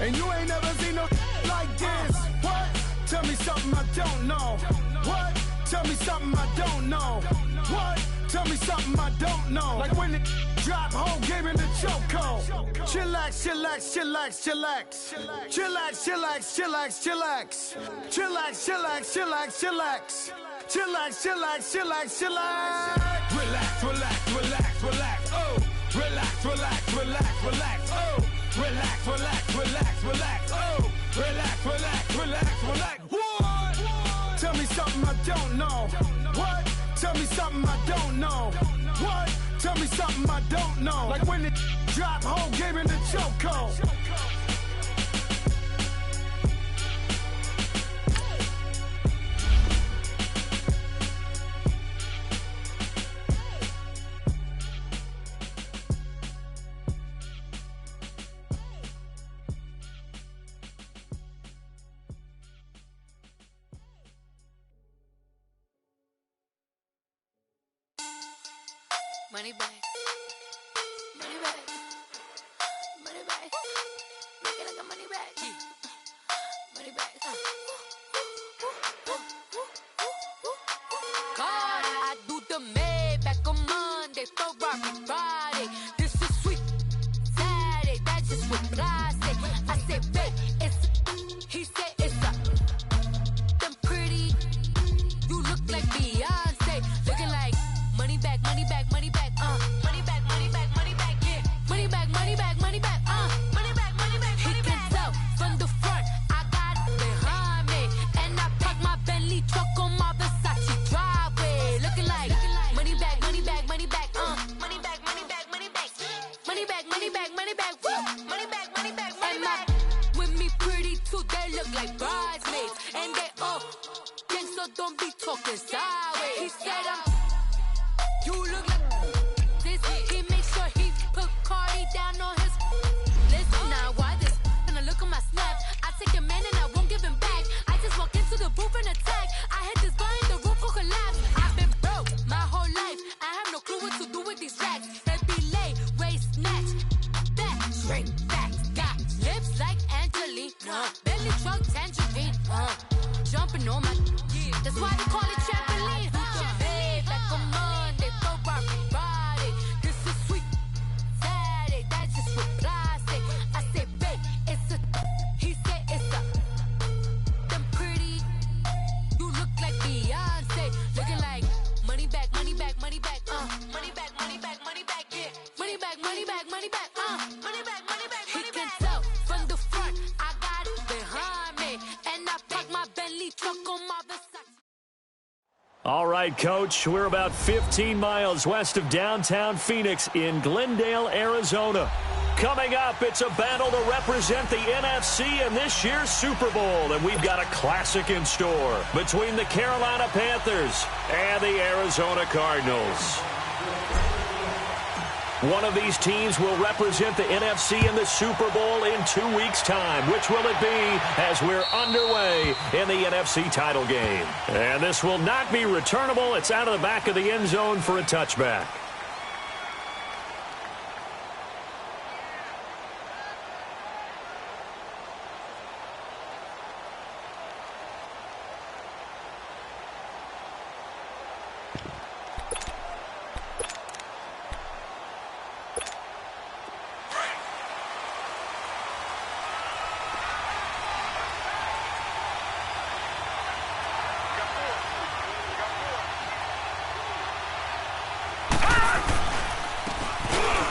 And you ain't never seen no like this. What? Tell me something I don't know. What? Tell me something I don't know. What? Tell me something I don't know. Like when the drop, whole game in the chokehold. Chillax, chillax, chillax, chillax. Chillax, chillax, chillax, chillax. Chillax, chillax, chillax, chillax. Chillax, chillax, chillax, chillax. Relax, relax, relax, relax. Oh, relax, relax, relax, relax. Oh, relax, relax, relax, relax. Oh, relax, relax, relax, relax. What? Tell me something I don't know. What? Tell me something I don't know. What? Tell me something I don't know. Like when the drop, whole game in the chokehold. Money back, money back, money back. Make it like a money back, money back. God, I do the Maybach on Monday, Ferrari Friday. This is sweet Saturday, that's just what I say. I say, babe, it's he said it's a them pretty. You look like Beyonce, looking like money back, money back, money back. Money back, money back, money back, yeah. Money back, money back, money back, money back, money back, money back. He can tell from the front, I got it behind me. And I park my Bentley truck on my Versace driveway. Looking like money back, money back, money back, money back, money back, money back. Money back, money back, money back, woo. Money back, money back, money back. With me pretty too, they look like bridesmaids. And they all gang, so don't be talking sideways. He said you look like this. He make sure he put Cardi down on his list. Now why this? Gonna look at my snap. I take a man and I won't give him back. I just walk into the booth and attack. I hit this guy in the roof will collapse. I've been broke my whole life. I have no clue what to do with these racks. That be lay, waist snatch, back, shrink back. Got lips like Angelina, belly truck tangerine. Jumping on my, that's why they call it trampoline. Back on Monday, Ferrari Friday. This is sweet Saturday, that's just what I say. I say, babe, it's a, he said it's a, them pretty. You look like Beyonce, looking like money back, money back, money back, money back, money back, money back, yeah. Money back, money back, money back, money back, money back. He can tell from the front, I got it behind me, and I park my Bentley truck on my Versace. All right, Coach, we're about 15 miles west of downtown Phoenix in Glendale, Arizona. Coming up, it's a battle to represent the NFC in this year's Super Bowl, and we've got a classic in store between the Carolina Panthers and the Arizona Cardinals. One of these teams will represent the NFC in the Super Bowl in 2 weeks' time. Which will it be as we're underway in the NFC title game? And this will not be returnable. It's out of the back of the end zone for a touchback.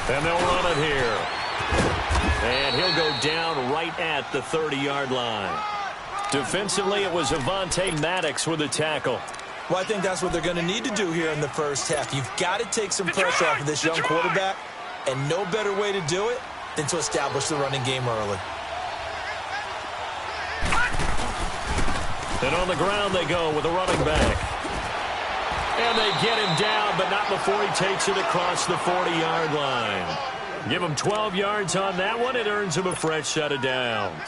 And they'll run it here. And he'll go down right at the 30-yard line. Defensively, it was Avonte Maddox with a tackle. Well, I think that's what they're going to need to do here in the first half. You've got to take some pressure off of this young quarterback, and no better way to do it than to establish the running game early. And on the ground they go with a running back. And they get him down, but not before he takes it across the 40-yard line. Give him 12 yards on that one. It earns him a fresh set of downs.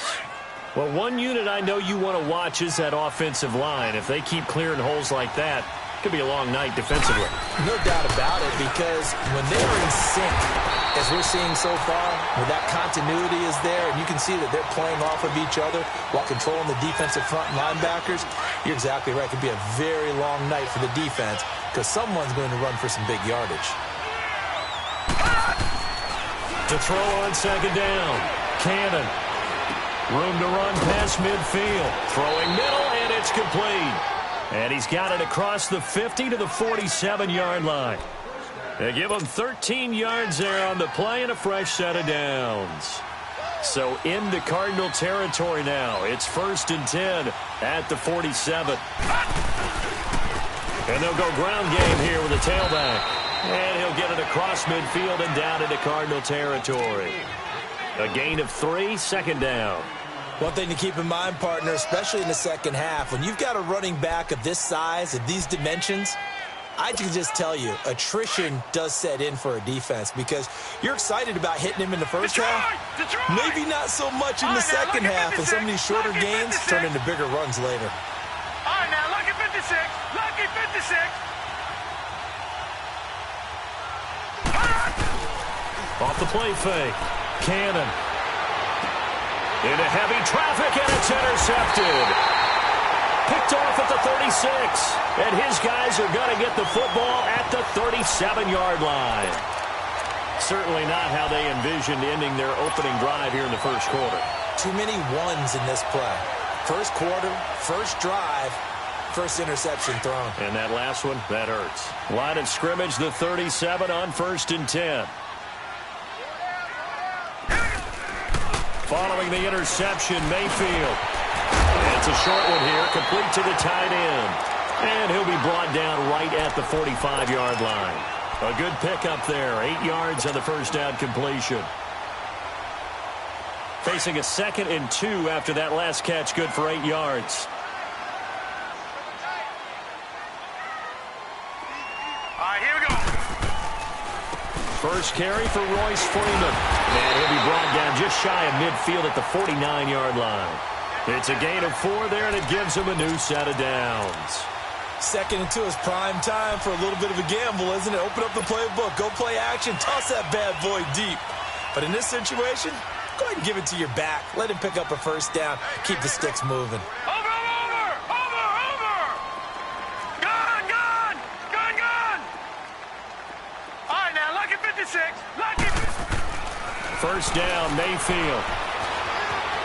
Well, one unit I know you want to watch is that offensive line. If they keep clearing holes like that, Could be a long night defensively. No doubt about it, because when they're in sync, as we're seeing so far, where that continuity is there, and you can see that they're playing off of each other while controlling the defensive front linebackers, you're exactly right. It could be a very long night for the defense because someone's going to run for some big yardage. To throw on second down, Cannon. Room to run past midfield. Throwing middle, and it's complete. And he's got it across the 50 to the 47-yard line. They give him 13 yards there on the play and a fresh set of downs. So into Cardinal territory now. It's 1st and 10 at the 47. And they'll go ground game here with a tailback. And he'll get it across midfield and down into Cardinal territory. A gain of 3, second down. One thing to keep in mind, partner, especially in the second half, when you've got a running back of this size, of these dimensions, I can just tell you, attrition does set in for a defense because you're excited about hitting him in the first half. Maybe not so much in the second half, and some of these shorter gains turn into bigger runs later. All right, now, lucky 56. Lucky 56. Off the play fake. Cannon. Into heavy traffic, and it's intercepted. Picked off at the 36. And his guys are going to get the football at the 37-yard line. Certainly not how they envisioned ending their opening drive here in the first quarter. Too many ones in this play. First quarter, first drive, first interception thrown. And that last one, that hurts. Line of scrimmage, the 37 on 1st and 10. Following the interception, Mayfield. It's a short one here, complete to the tight end. And he'll be brought down right at the 45-yard line. A good pickup there, 8 yards on the first down completion. Facing a 2nd and 2 after that last catch, good for 8 yards. All right, here we go. First carry for Royce Freeman. And he'll be brought down just shy of midfield at the 49-yard line. It's a gain of 4 there, and it gives him a new set of downs. 2nd and 2 is prime time for a little bit of a gamble, isn't it? Open up the playbook, go play action, toss that bad boy deep. But in this situation, go ahead and give it to your back. Let him pick up a first down. Keep the sticks moving. Over! Gone! All right, now, lucky 56. Lucky. First down, Mayfield.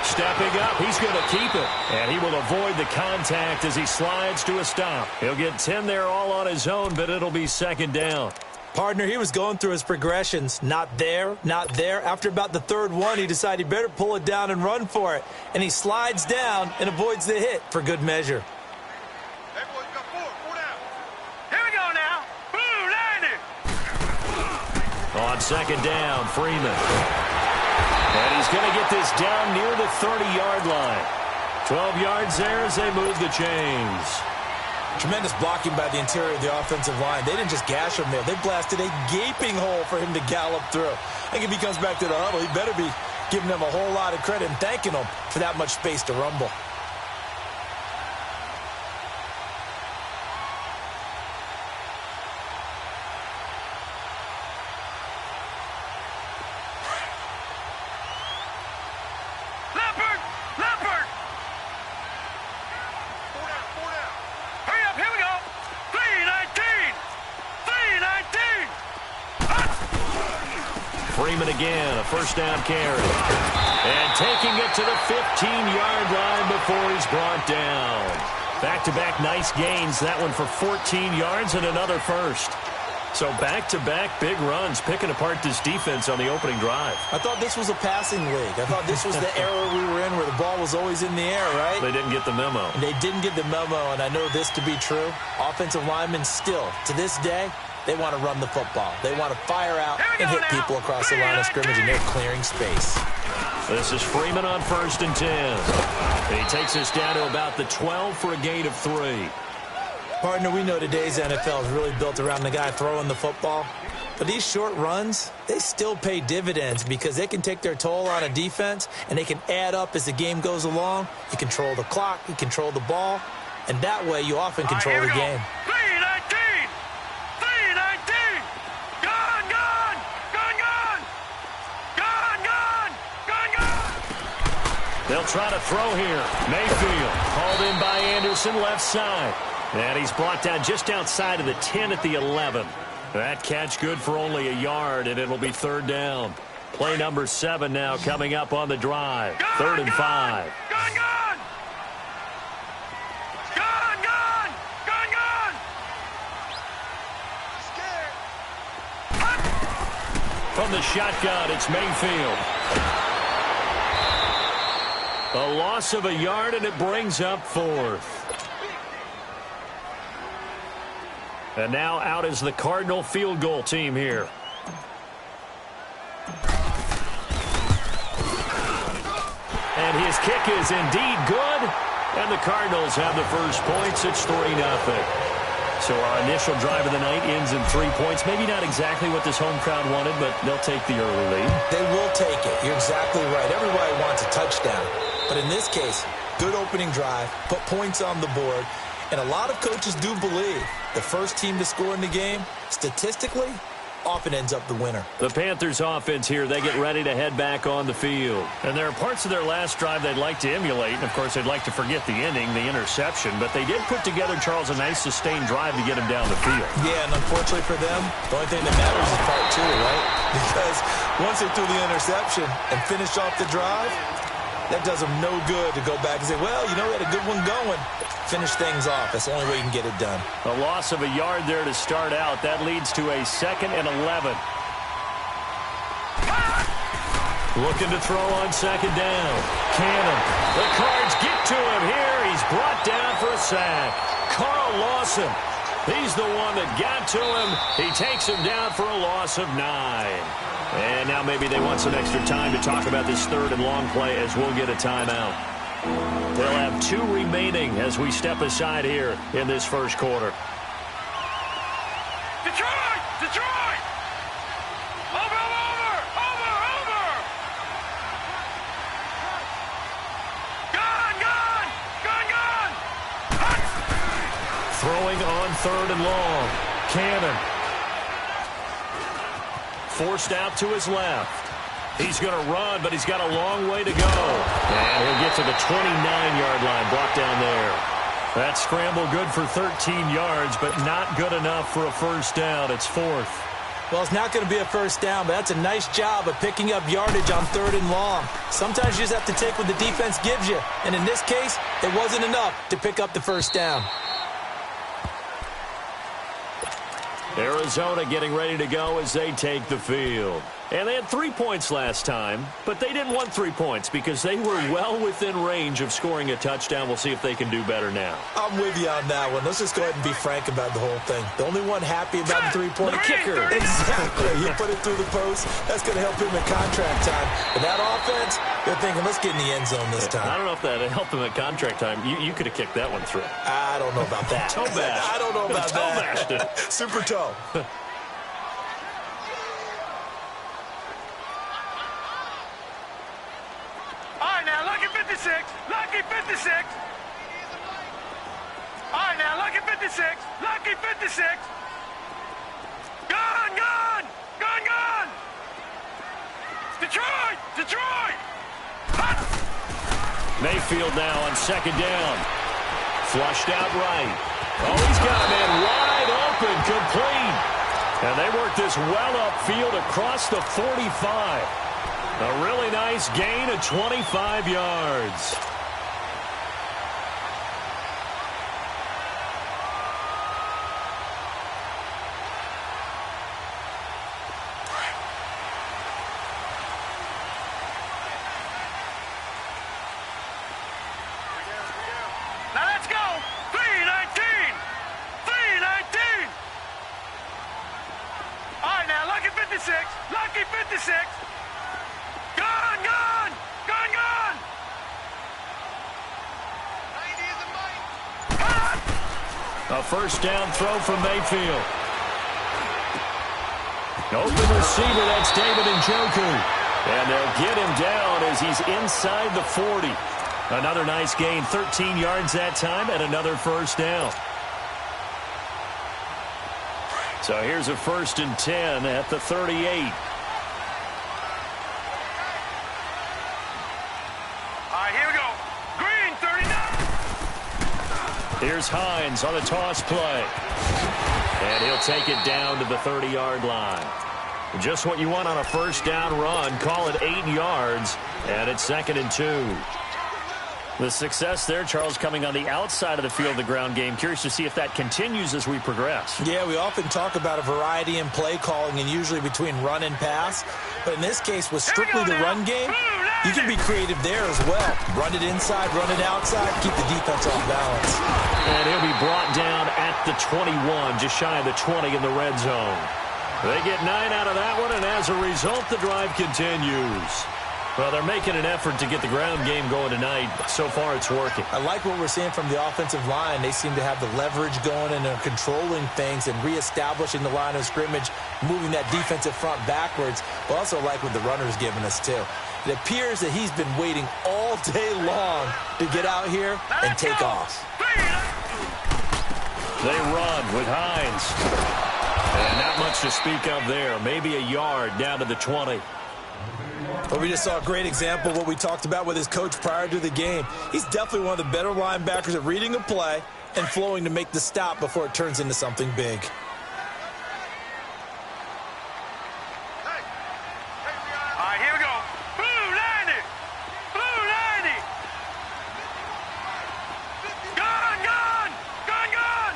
Stepping up, he's going to keep it. And he will avoid the contact as he slides to a stop. He'll get 10 there all on his own, but it'll be 2nd down. Partner, he was going through his progressions. Not there, not there. After about the 3rd one, he decided he better pull it down and run for it. And he slides down and avoids the hit for good measure. Hey, boys, got 4 down. Here we go now. Boom, 90. On 2nd down, Freeman. And he's going to get this down near the 30-yard line. 12 yards there as they move the chains. Tremendous blocking by the interior of the offensive line. They didn't just gash him there. They blasted a gaping hole for him to gallop through. I think if he comes back to the huddle, he better be giving them a whole lot of credit and thanking them for that much space to rumble. Leopard! 4 down. Hurry up, here we go. 3-19. Freeman again, a first down carry. And taking it to the 15-yard line before he's brought down. Back-to-back nice gains. That one for 14 yards and another first. So back-to-back big runs, picking apart this defense on the opening drive. I thought this was a passing league. I thought this was the era we were in where the ball was always in the air, right? They didn't get the memo. And they didn't get the memo, and I know this to be true. Offensive linemen still, to this day, they want to run the football. They want to fire out and hit people across the line of scrimmage, and they're clearing space. This is Freeman on 1st and 10. And he takes us down to about the 12 for a gain of 3. Partner, we know today's NFL is really built around the guy throwing the football. But these short runs, they still pay dividends because they can take their toll on a defense, and they can add up as the game goes along. You control the clock, you control the ball, and that way you often control the game. 3-19. They'll try to throw here. Mayfield hauled in by Anderson, left side. And he's brought down just outside of the 10 at the 11. That catch good for only a yard, and it'll be third down. Play number 7 now coming up on the drive. 3rd and 5. From the shotgun, it's Mayfield. A loss of a yard, and it brings up 4th. And now out is the Cardinal field goal team here. And his kick is indeed good. And the Cardinals have the first points. It's 3-0. So our initial drive of the night ends in 3 points. Maybe not exactly what this home crowd wanted, but they'll take the early lead. They will take it. You're exactly right. Everybody wants a touchdown. But in this case, good opening drive, put points on the board. And a lot of coaches do believe the first team to score in the game, statistically, often ends up the winner. The Panthers offense here, they get ready to head back on the field. And there are parts of their last drive they'd like to emulate. And, of course, they'd like to forget the ending, the interception. But they did put together, Charles, a nice sustained drive to get him down the field. Yeah, and unfortunately for them, the only thing that matters is part 2, right? Because once they threw the interception and finished off the drive, that does them no good to go back and say, well, you know, we had a good one going. Finish things off. That's the only way you can get it done. A loss of a yard there to start out. That leads to a 2nd and 11. Looking to throw on 2nd down. Cannon. The Cards get to him here. He's brought down for a sack. Carl Lawson. He's the one that got to him. He takes him down for a loss of 9. And now maybe they want some extra time to talk about this 3rd and long play as we'll get a timeout. They'll have 2 remaining as we step aside here in this first quarter. Detroit! Detroit! Over! Gone! Throwing on 3rd and long. Cannon. Forced out to his left. He's going to run, but he's got a long way to go. And he'll get to the 29-yard line, brought down there. That scramble good for 13 yards, but not good enough for a first down. It's 4th. Well, it's not going to be a first down, but that's a nice job of picking up yardage on 3rd and long. Sometimes you just have to take what the defense gives you. And in this case, it wasn't enough to pick up the first down. Arizona getting ready to go as they take the field. And they had 3 points last time, but they didn't want 3 points because they were well within range of scoring a touchdown. We'll see if they can do better now. I'm with you on that one. Let's just go ahead and be frank about the whole thing. The only one happy about the three-point kicker. Exactly. He put it through the post. That's going to help him in contract time. But that offense, they're thinking, let's get in the end zone this time. I don't know if that helped him at contract time. You could have kicked that one through. I don't know about that. Toe bash. I don't know about toe that. Bashed. Super toe. Lucky 56. All right, now, lucky 56. Lucky 56. Gone. Detroit. Hot. Mayfield now on 2nd down. Flushed out right. Oh, he's got a man wide open, complete. And they work this well upfield across the 45. A really nice gain of 25 yards. Now let's go. 319. All right, now, lucky 56. Lucky 56. Gone. 90 is a mite. A first down throw from Mayfield. Open receiver, that's David Njoku. And they'll get him down as he's inside the 40. Another nice gain, 13 yards that time, and another first down. So here's a 1st and 10 at the 38. All right, Here's Hines on the toss play. And he'll take it down to the 30-yard line. Just what you want on a first down run. Call it 8 yards, and it's 2nd and 2. The success there, Charles, coming on the outside of the field, the ground game. Curious to see if that continues as we progress. Yeah, we often talk about a variety in play calling and usually between run and pass. But in this case, with strictly the run game, you can be creative there as well. Run it inside, run it outside, keep the defense off balance. And he'll be brought down at the 21, just shy of the 20 in the red zone. They get 9 out of that one, and as a result, the drive continues. Well, they're making an effort to get the ground game going tonight. So far, it's working. I like what we're seeing from the offensive line. They seem to have the leverage going, and they're controlling things and reestablishing the line of scrimmage, moving that defensive front backwards. But also like what the runner's giving us, too. It appears that he's been waiting all day long to get out here and take off. They run with Hines. And not much to speak of there. Maybe a yard down to the 20. But we just saw a great example of what we talked about with his coach prior to the game. He's definitely one of the better linebackers at reading a play and flowing to make the stop before it turns into something big. All right, here we go. Blue 90. Blue 90. Gun, gun. Gun, gun.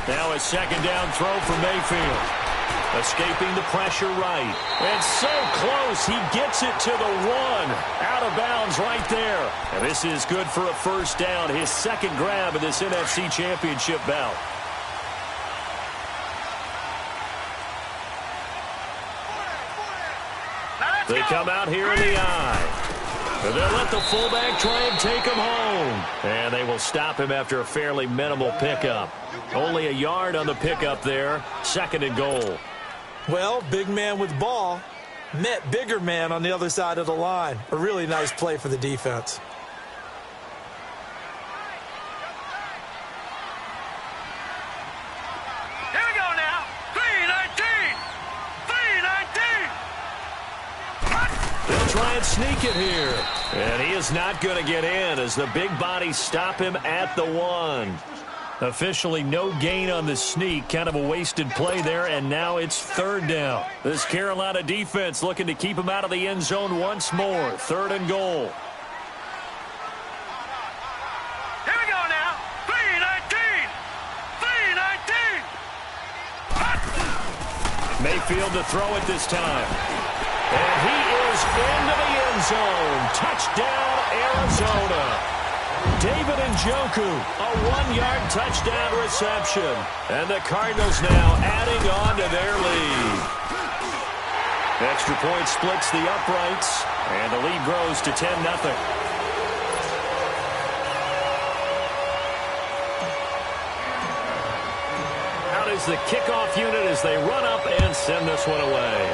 Now a 2nd down throw for Mayfield. Escaping the pressure right. And so close, he gets it to the 1. Out of bounds right there. And this is good for a first down. His 2nd grab of this NFC Championship bout. They come out here in the eye. And they'll let the fullback try and take him home. And they will stop him after a fairly minimal pickup. Only a yard on the pickup there. 2nd and goal. Well, big man with ball met bigger man on the other side of the line. A really nice play for the defense. Here we go now. 319. 319. They'll try and sneak it here. And he is not going to get in as the big bodies stop him at the 1. Officially no gain on the sneak. Kind of a wasted play there, and now it's 3rd down. This Carolina defense looking to keep him out of the end zone once more. 3rd and goal. Here we go now. 319. 319. Mayfield to throw it this time. And he is into the end zone. Touchdown, Arizona. David Njoku, a 1-yard touchdown reception. And the Cardinals now adding on to their lead. Extra point splits the uprights, and the lead grows to 10-0. Out is the kickoff unit as they run up and send this one away.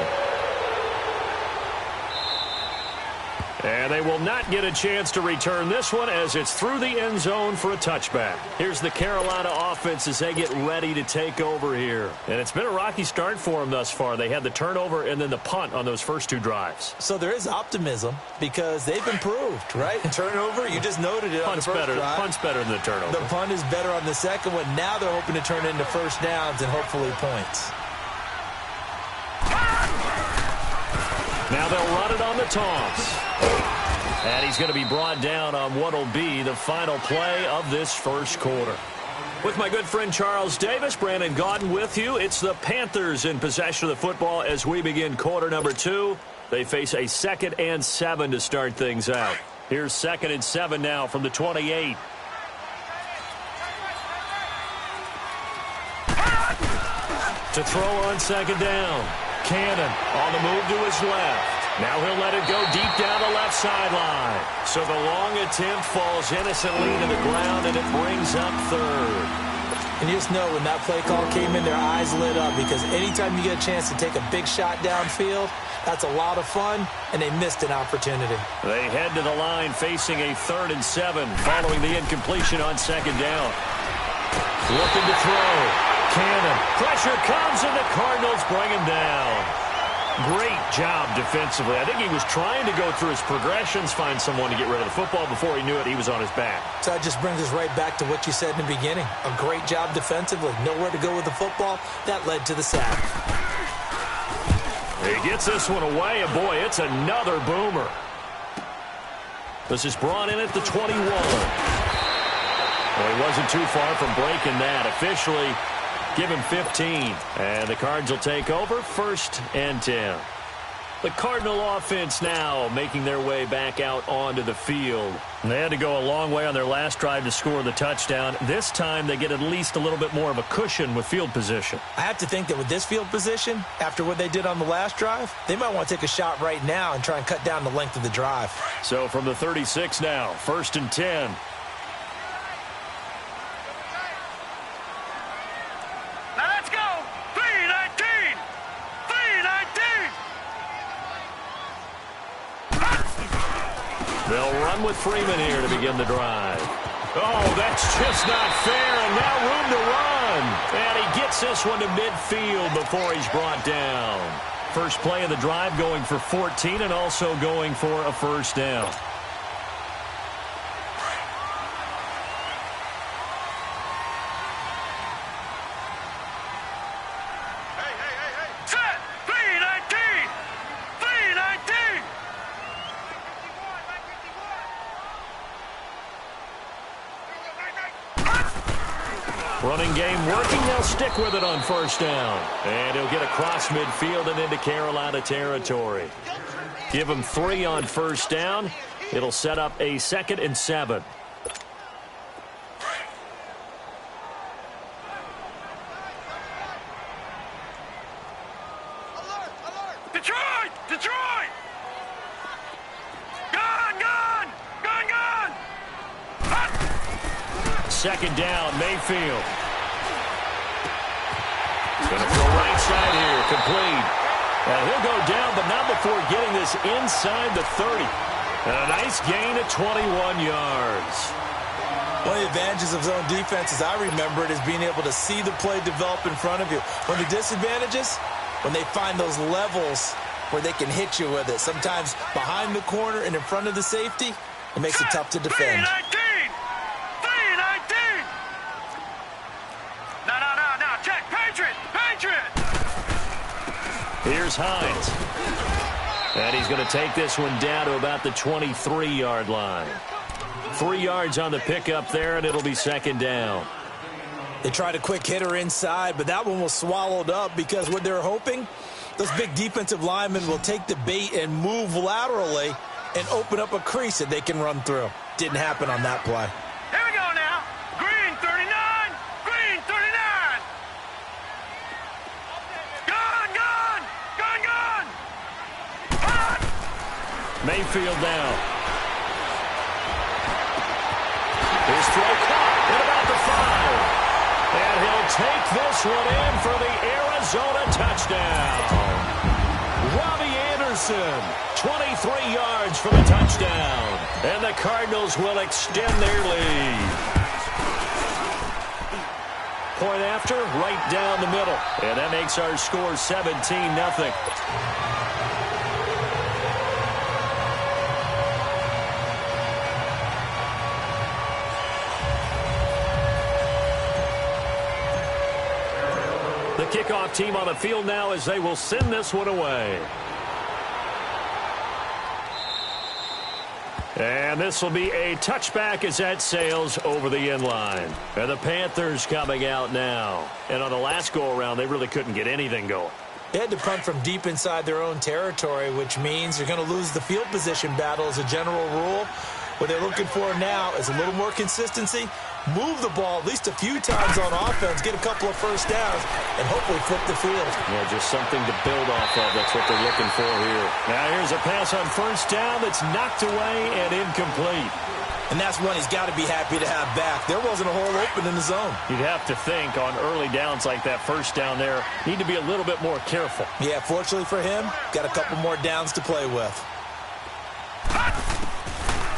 And they will not get a chance to return this one as it's through the end zone for a touchback. Here's the Carolina offense as they get ready to take over here. And it's been a rocky start for them thus far. They had the turnover and then the punt on those first 2 drives. So there is optimism because they've improved, right? Turnover, you just noted it on the first drive. Punt's better than the turnover. The punt is better on the second one. Now they're hoping to turn it into first downs and hopefully points. Now they'll run it on the toss. And he's going to be brought down on what will be the final play of this first quarter. With my good friend Charles Davis, Brandon Gaudin with you. It's the Panthers in possession of the football as we begin quarter number 2. They face a 2nd and 7 to start things out. Here's 2nd and 7 now from the 28. To throw on 2nd down. Cannon on the move to his left. Now he'll let it go deep down the left sideline. So the long attempt falls innocently to the ground, and it brings up 3rd. And you just know when that play call came in, their eyes lit up because anytime you get a chance to take a big shot downfield, that's a lot of fun, and they missed an opportunity. They head to the line facing a 3rd and 7 following the incompletion on 2nd down. Looking to throw. Cannon. Pressure comes, and the Cardinals bring him down. Great job defensively. I think he was trying to go through his progressions, find someone to get rid of the football. Before he knew it, he was on his back. So that just brings us right back to what you said in the beginning. A great job defensively. Nowhere to go with the football. That led to the sack. He gets this one away, and boy, it's another boomer. This is brought in at the 21. Well, he wasn't too far from breaking that. Officially, give him 15. And the Cards will take over, 1st and 10. The Cardinal offense now making their way back out onto the field. And they had to go a long way on their last drive to score the touchdown. This time they get at least a little bit more of a cushion with field position. I have to think that with this field position, after what they did on the last drive, they might want to take a shot right now and try and cut down the length of the drive. So from the 36 now, 1st and 10. They'll run with Freeman here to begin the drive. Oh, that's just not fair, and now room to run. And he gets this one to midfield before he's brought down. First play of the drive going for 14 and also going for a 1st down. Running game working. They'll stick with it on 1st down. And he'll get across midfield and into Carolina territory. Give him 3 on 1st down. It'll set up a 2nd and 7. Detroit! Detroit! Gone! Gone! Gone! Gone! 2nd down, Mayfield. Going to throw right side here, complete. And he'll go down, but not before getting this inside the 30. And a nice gain of 21 yards. One of the advantages of zone defense, as I remember it, is being able to see the play develop in front of you. One of the disadvantages, when they find those levels where they can hit you with it. Sometimes behind the corner and in front of the safety, it makes it tough to defend. Here's Hines. And he's going to take this one down to about the 23-yard line. 3 yards on the pickup there, and it'll be 2nd down. They tried a quick hitter inside, but that one was swallowed up because what they're hoping, those big defensive linemen will take the bait and move laterally and open up a crease that they can run through. Didn't happen on that play. Here we go now. Green 39. Green 39. Gone, gone. Gone, gone. Hot. Mayfield down. His throw caught at about the 5. And he'll take this one in for the Arizona touchdown. Robbie Anderson, 23 yards for the touchdown. And the Cardinals will extend their lead. Point after, right down the middle. And that makes our score 17-0. The kickoff team on the field now as they will send this one away. And this will be a touchback as that sails over the end line. And the Panthers coming out now. And on the last go-around, they really couldn't get anything going. They had to punt from deep inside their own territory, which means they're going to lose the field position battle as a general rule. What they're looking for now is a little more consistency, move the ball at least a few times on offense, get a couple of 1st downs, and hopefully flip the field. Yeah, just something to build off of. That's what they're looking for here. Now here's a pass on 1st down that's knocked away and incomplete. And that's one he's got to be happy to have back. There wasn't a hole open in the zone. You'd have to think on early downs like that 1st down there, need to be a little bit more careful. Yeah, fortunately for him, got a couple more downs to play with.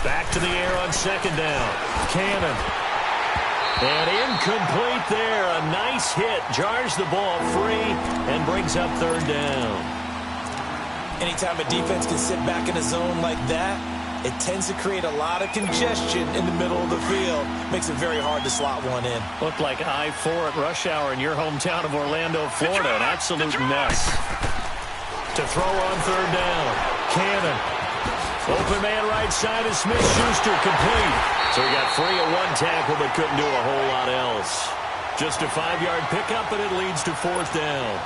Back to the air on 2nd down. Cannon. And incomplete there. A nice hit. Jars the ball free and brings up 3rd down. Anytime a defense can sit back in a zone like that, it tends to create a lot of congestion in the middle of the field. Makes it very hard to slot one in. Looked like I-4 at rush hour in your hometown of Orlando, Florida. An absolute mess. To throw on third down. Cannon. Open man right side is Smith-Schuster, complete. So he got free at one tackle but couldn't do a whole lot else. Just a 5-yard pickup, and it leads to fourth down.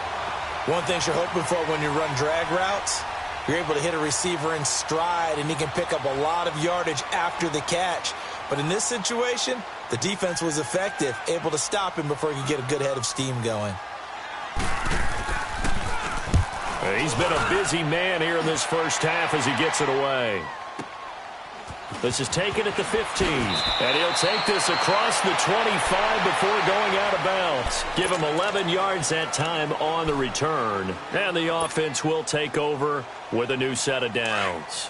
One thing you're hoping for when you run drag routes, you're able to hit a receiver in stride, and he can pick up a lot of yardage after the catch. But in this situation, the defense was effective, able to stop him before he could get a good head of steam going. He's been a busy man here in this first half as he gets it away. This is taken at the 15, and he'll take this across the 25 before going out of bounds. Give him 11 yards that time on the return, and the offense will take over with a new set of downs.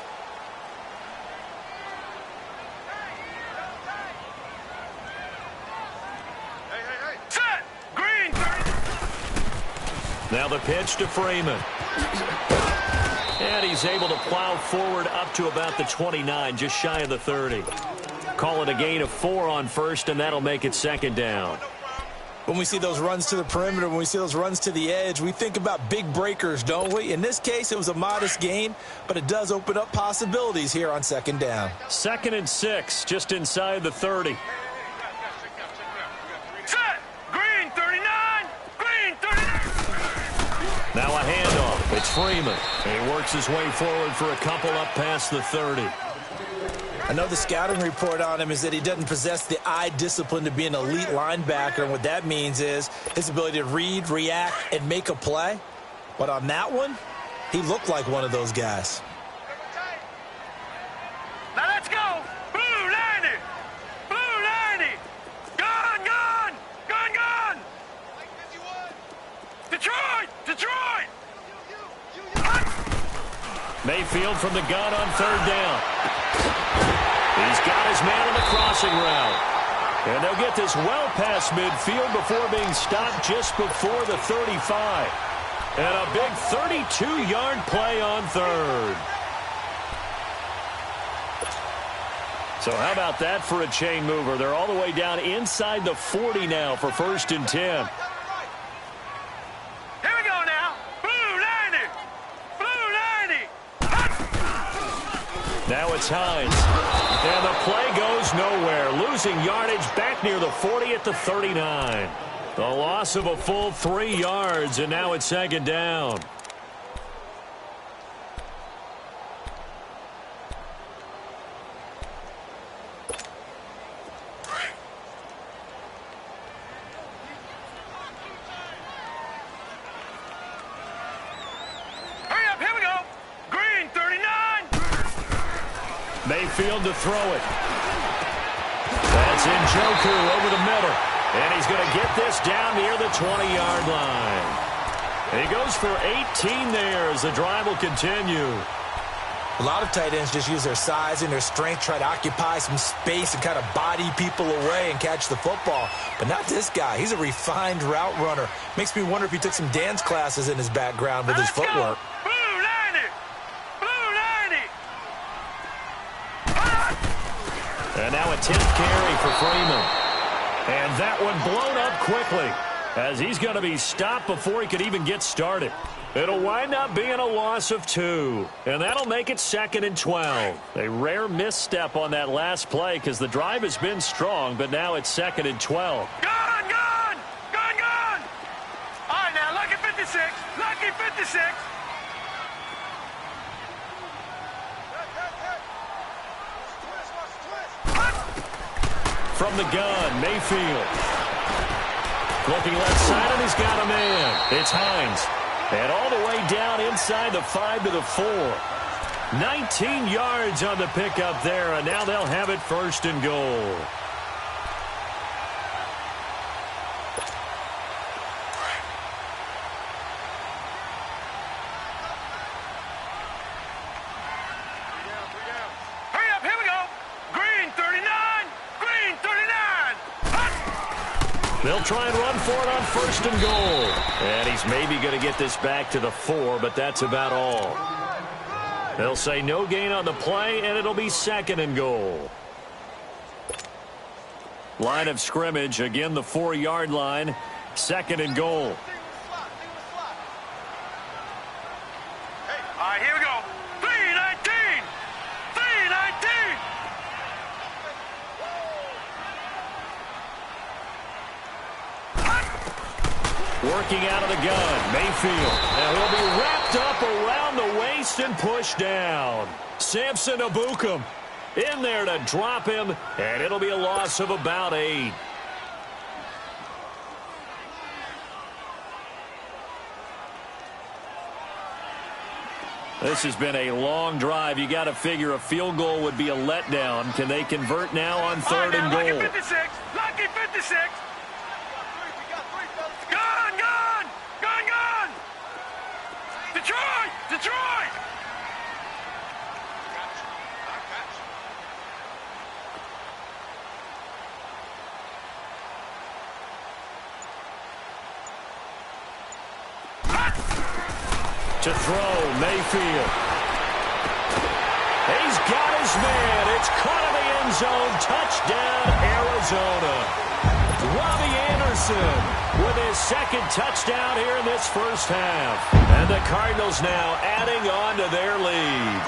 Set! Green! Now the pitch to Freeman. And he's able to plow forward up to about the 29, just shy of the 30. Call it a gain of 4 on first, and that'll make it second down. When we see those runs to the perimeter, when we see those runs to the edge, we think about big breakers, don't we? In this case, it was a modest gain, but it does open up possibilities here on second down. 2nd and 6, just inside the 30. Set! Green 39! Green 39! Now a handoff. It's Freeman. He works his way forward for a couple up past the 30. I know the scouting report on him is that he doesn't possess the eye discipline to be an elite linebacker, and what that means is his ability to read, react, and make a play. But on that one, he looked like one of those guys. Now let's go! Blue 90! Blue 90! Gone, gone! Gone, gone! Detroit! Detroit! Mayfield from the gun on third down. He's got his man on the crossing route. And they'll get this well past midfield before being stopped just before the 35. And a big 32-yard play on third. So how about that for a chain mover? They're all the way down inside the 40 now for 1st and 10. Now it's Hines. And the play goes nowhere. Losing yardage back near the 40 at the 39. The loss of a full 3 yards, and now it's second down. Mayfield to throw it. That's Njoku over the middle. And he's going to get this down near the 20-yard line. He goes for 18 there as the drive will continue. A lot of tight ends just use their size and their strength, try to occupy some space and kind of body people away and catch the football. But not this guy. He's a refined route runner. Makes me wonder if he took some dance classes in his background with his footwork. And now a 10th carry for Freeman. And that one blown up quickly as he's going to be stopped before he could even get started. It'll wind up being a loss of 2. And that'll make it 2nd and 12. A rare misstep on that last play because the drive has been strong, but now it's 2nd and 12. Gone, gone! Gone, gone! All right, now, lucky 56. Lucky 56. From the gun, Mayfield. Looking left side, and he's got a man. It's Hines. And all the way down inside the 5 to the 4. 19 yards on the pickup there, and now they'll have it 1st and goal. They'll try and run for it on 1st and goal. And he's maybe going to get this back to the 4, but that's about all. They'll say no gain on the play, and it'll be 2nd and goal. Line of scrimmage, again the 4-yard line, 2nd and goal. All right, here we go. 3-19! 3-19! Working out of the gun, Mayfield. Now he'll be wrapped up around the waist and pushed down. Samson Abukum in there to drop him, and it'll be a loss of about 8. This has been a long drive. You got to figure a field goal would be a letdown. Can they convert now on 3rd and goal? Lucky 56. Lucky 56. Gone, gone, gone, gone. Detroit, Detroit. To throw, Mayfield. He's got his man. It's caught in the end zone. Touchdown, Arizona. Robbie Anderson with his 2nd touchdown here in this first half. And the Cardinals now adding on to their lead.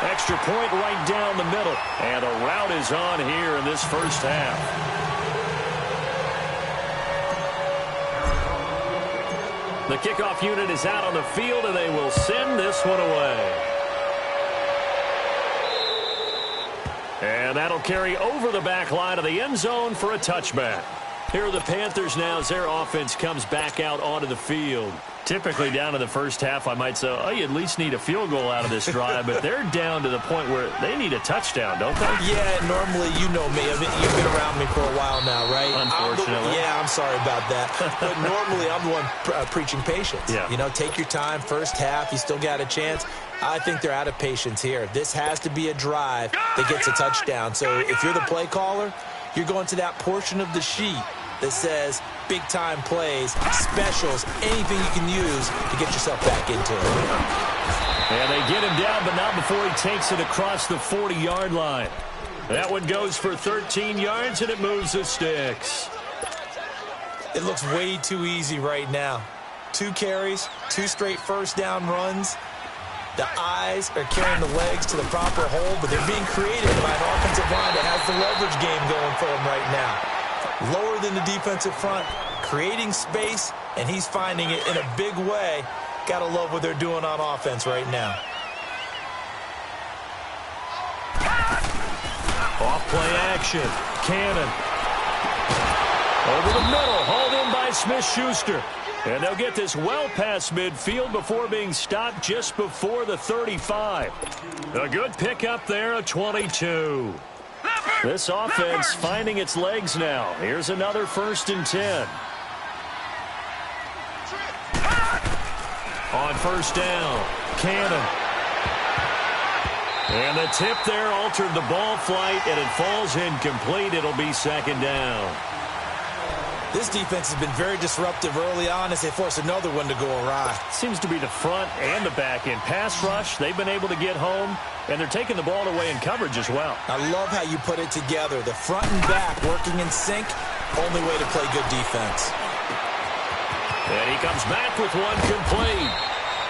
Extra point right down the middle. And a rout is on here in this first half. The kickoff unit is out on the field, and they will send this one away. And that'll carry over the back line of the end zone for a touchback. Here are the Panthers now as their offense comes back out onto the field. Typically down in the first half, I might say, oh, you at least need a field goal out of this drive, but they're down to the point where they need a touchdown, don't they? Yeah, normally, you know me. You've been around me for a while now, right? Unfortunately. I'm sorry about that. But normally, I'm the one preaching patience. Yeah. You know, take your time. First half, you still got a chance. I think they're out of patience here. This has to be a drive that gets a touchdown. So if you're the play caller, you're going to that portion of the sheet that says big-time plays, specials, anything you can use to get yourself back into it. And they get him down, but not before he takes it across the 40-yard line. That one goes for 13 yards, and it moves the sticks. It looks way too easy right now. 2 carries, 2 straight first-down runs. The eyes are carrying the legs to the proper hole, but they're being created by an offensive line that has the leverage game going for them right now. Lower than the defensive front, creating space, and he's finding it in a big way. Gotta love what they're doing on offense right now. Off-play action. Cannon. Over the middle, hauled in by Smith-Schuster. And they'll get this well past midfield before being stopped just before the 35. A good pickup there, a 22. This offense finding its legs now. Here's another 1st and 10. On 1st down, Cannon. And the tip there altered the ball flight, and it falls incomplete. It'll be 2nd down. This defense has been very disruptive early on as they force another one to go awry. Seems to be the front and the back end. Pass rush, they've been able to get home, and they're taking the ball away in coverage as well. I love how you put it together. The front and back working in sync, only way to play good defense. And he comes back with one complete.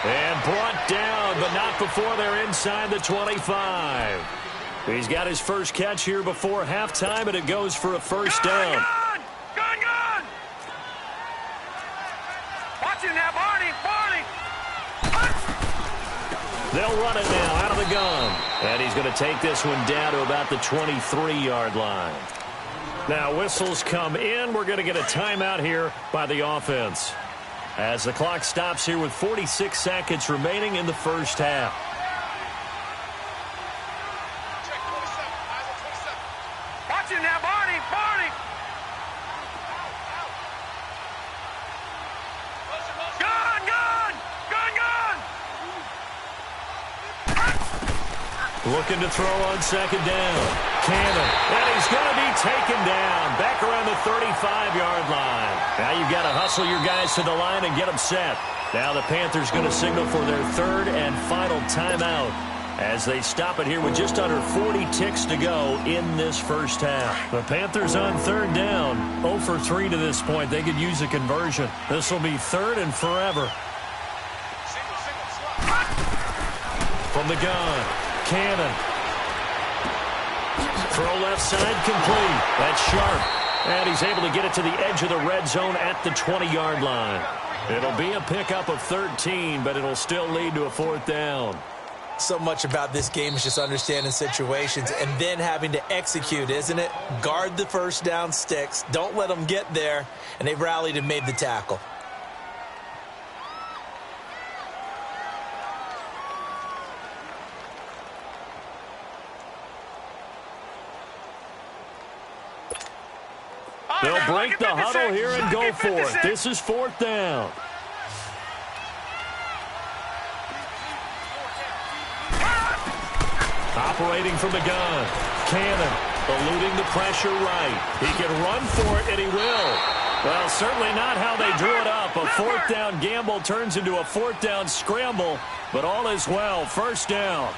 And brought down, but not before they're inside the 25. He's got his first catch here before halftime, and it goes for a 1st down. Gone! Watch him now, Barney! They'll run it now out of the gun. And he's going to take this one down to about the 23-yard line. Now whistles come in. We're going to get a timeout here by the offense, as the clock stops here with 46 seconds remaining in the first half. Watch him now, Barney! Looking to throw on 2nd down. Cannon, and he's going to be taken down back around the 35-yard line. Now you've got to hustle your guys to the line and get them set. Now the Panthers going to signal for their third and final timeout as they stop it here with just under 40 ticks to go in this first half. The Panthers on third down, 0 for 3 to this point. They could use a conversion. This will be third and forever. From the gun, Cannon. Throw left side complete. That's sharp. And he's able to get it to the edge of the red zone at the 20-yard line. It'll be a pickup of 13, but it'll still lead to a fourth down. So much about this game is just understanding situations and then having to execute, isn't it? Guard the first down sticks. Don't let them get there. And they've rallied and made the tackle. They'll break the huddle here and go for it. This is fourth down. Operating from the gun. Cannon eluding the pressure right. He can run for it, and he will. Well, certainly not how they drew it up. A fourth down gamble turns into a fourth down scramble, but all is well. First down.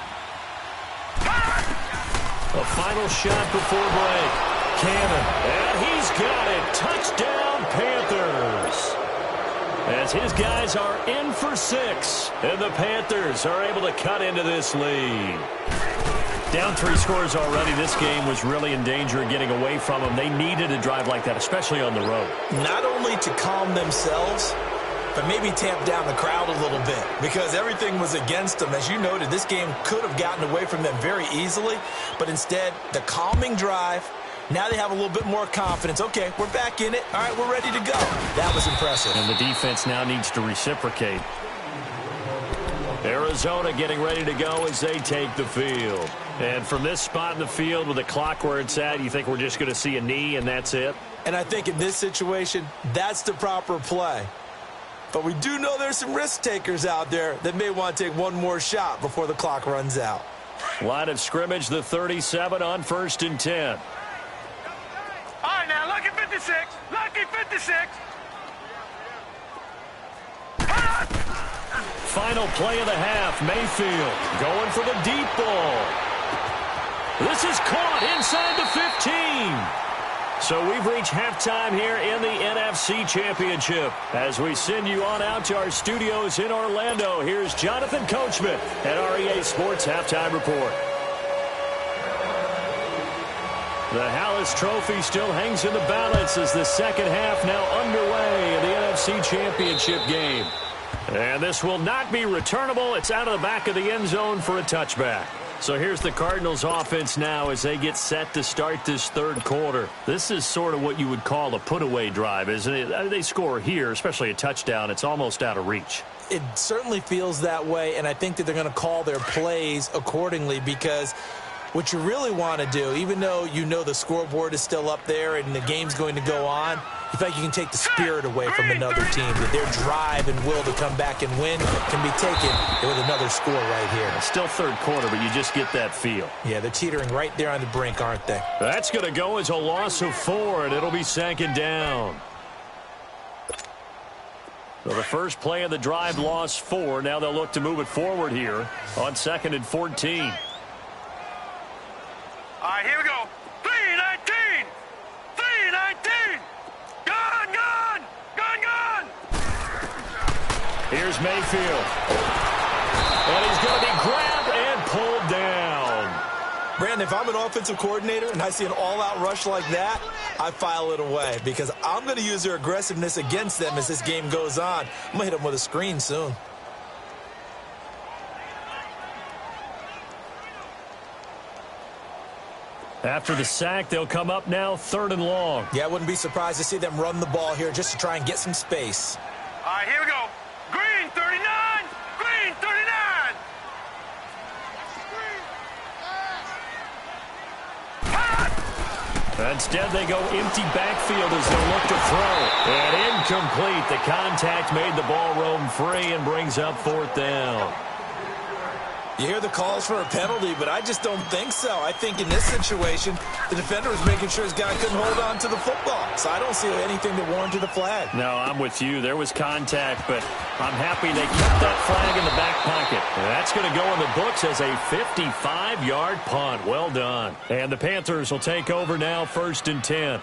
A final shot before break. Cannon, and he's got it. Touchdown, Panthers. As his guys are in for 6, and the Panthers are able to cut into this lead. Down 3 scores already. This game was really in danger of getting away from them. They needed a drive like that, especially on the road. Not only to calm themselves, but maybe tamp down the crowd a little bit because everything was against them. As you noted, this game could have gotten away from them very easily, but instead, the calming drive. Now they have a little bit more confidence. Okay, we're back in it. All right, we're ready to go. That was impressive. And the defense now needs to reciprocate. Arizona getting ready to go as they take the field. And from this spot in the field with the clock where it's at, you think we're just going to see a knee and that's it? And I think in this situation, that's the proper play. But we do know there's some risk takers out there that may want to take one more shot before the clock runs out. Line of scrimmage, the 37 on 1st and 10. All right, now, lucky 56. Lucky 56. Final play of the half. Mayfield going for the deep ball. This is caught inside the 15. So we've reached halftime here in the NFC Championship. As we send you on out to our studios in Orlando, here's Jonathan Coachman at REA Sports Halftime Report. The Hallis Trophy still hangs in the balance as the second half now underway in the NFC Championship game. And this will not be returnable. It's out of the back of the end zone for a touchback. So here's the Cardinals offense now as they get set to start this third quarter. This is sort of what you would call a put-away drive, isn't it? They score here, especially a touchdown. It's almost out of reach. It certainly feels that way, and I think that they're going to call their plays accordingly because what you really want to do, even though you know the scoreboard is still up there and the game's going to go on, you feel like you can take the spirit away from another team, that their drive and will to come back and win can be taken with another score right here. It's still third quarter, but you just get that feel. Yeah, they're teetering right there on the brink, aren't they? That's going to go as a loss of 4, and it'll be second down. So the first play of the drive lost 4. Now they'll look to move it forward here on 2nd and 14. All right, here we go. 3-19. 3-19. Gun, gun. Gun, gun. Here's Mayfield. And he's going to be grabbed and pulled down. Brandon, if I'm an offensive coordinator and I see an all-out rush like that, I file it away because I'm going to use their aggressiveness against them as this game goes on. I'm going to hit them with a screen soon. After the sack, they'll come up now 3rd and long. Yeah, I wouldn't be surprised to see them run the ball here just to try and get some space. All right, here we go. Green 39. Green 39. Instead, they go empty backfield as they look to throw. And incomplete. The contact made the ball roam free and brings up 4th down. You hear the calls for a penalty, but I just don't think so. I think in this situation, the defender was making sure his guy couldn't hold on to the football. So I don't see anything that warranted a flag. No, I'm with you. There was contact, but I'm happy they kept that flag in the back pocket. And that's going to go in the books as a 55-yard punt. Well done. And the Panthers will take over now, 1st and 10.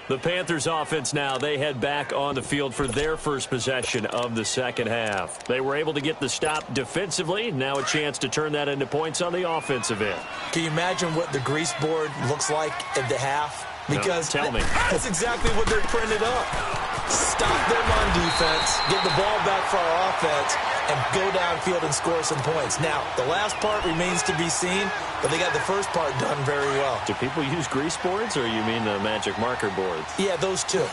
The Panthers offense now, they head back on the field for their first possession of the second half. They were able to get the stop defensively. Now a chance to turn that into points on the offensive end. Can you imagine what the grease board looks like at the half? Because no, tell me. That's exactly what they're printed up. Stop them on defense, get the ball back for our offense, and go downfield and score some points. Now, the last part remains to be seen, but they got the first part done very well. Do people use grease boards, or you mean the magic marker boards? Yeah, those two.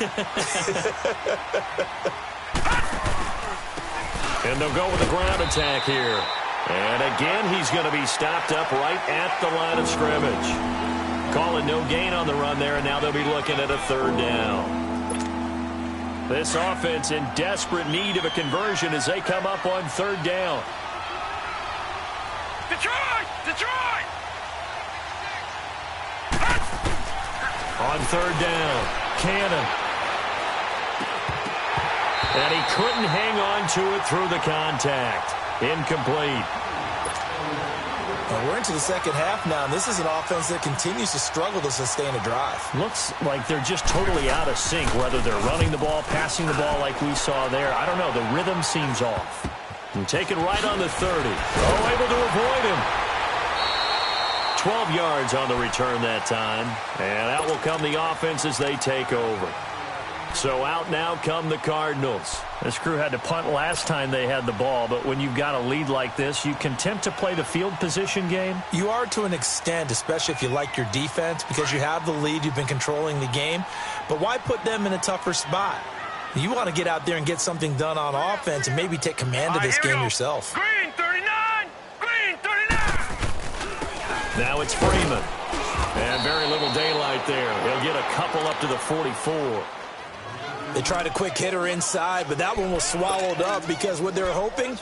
And they'll go with a ground attack here. And again, he's going to be stopped up right at the line of scrimmage. Call it no gain on the run there, and now they'll be looking at a 3rd down. This offense in desperate need of a conversion as they come up on 3rd down. Detroit! Detroit! On 3rd down, Cannon. And he couldn't hang on to it through the contact. Incomplete. Well, we're into the second half now, and this is an offense that continues to struggle to sustain a drive. Looks like they're just totally out of sync, whether they're running the ball, passing the ball like we saw there. I don't know. The rhythm seems off. And taken right on the 30. Oh, able to avoid him. 12 yards on the return that time. And out will come the offense as they take over. So out now come the Cardinals. This crew had to punt last time they had the ball, but when you've got a lead like this, you can tempt to play the field position game. You are to an extent, especially if you like your defense, because you have the lead, you've been controlling the game. But why put them in a tougher spot? You want to get out there and get something done on offense and maybe take command of this game yourself. Green 39! Green 39! Now it's Freeman. And very little daylight there. He'll get a couple up to the 44. They tried a quick hitter inside, but that one was swallowed up because what they're hoping,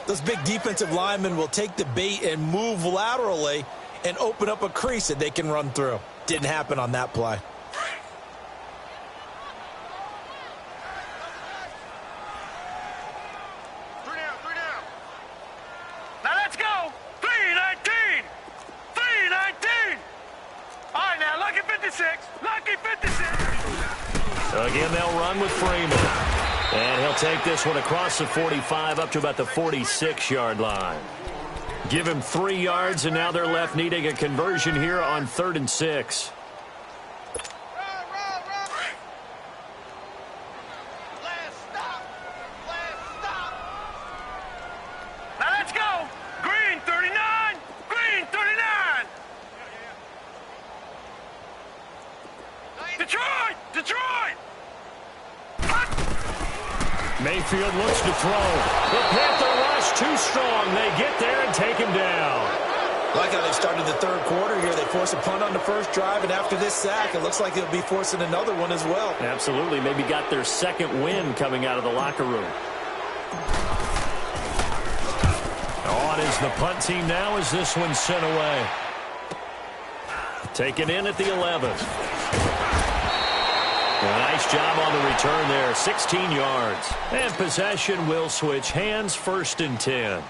those big defensive linemen will take the bait and move laterally and open up a crease that they can run through. Didn't happen on that play. Three down. Now let's go. 3-19. 3-19. All right, now, lucky 56. Lucky 56. Again, they'll run with Freeman. And he'll take this one across the 45 up to about the 46-yard line. Give him 3 yards, and now they're left needing a conversion here on 3rd and 6. Now let's go. Green 39. Green 39. Detroit. Detroit. Mayfield looks to throw. The Panther rush too strong. They get there and take him down. Like how they started the third quarter here. They force a punt on the first drive, and after this sack, it looks like they'll be forcing another one as well. Absolutely. Maybe got their second win coming out of the locker room. On is the punt team now as this one's sent away. Taken in at the 11th. A nice job on the return there, 16 yards. And possession will switch hands, 1st and 10.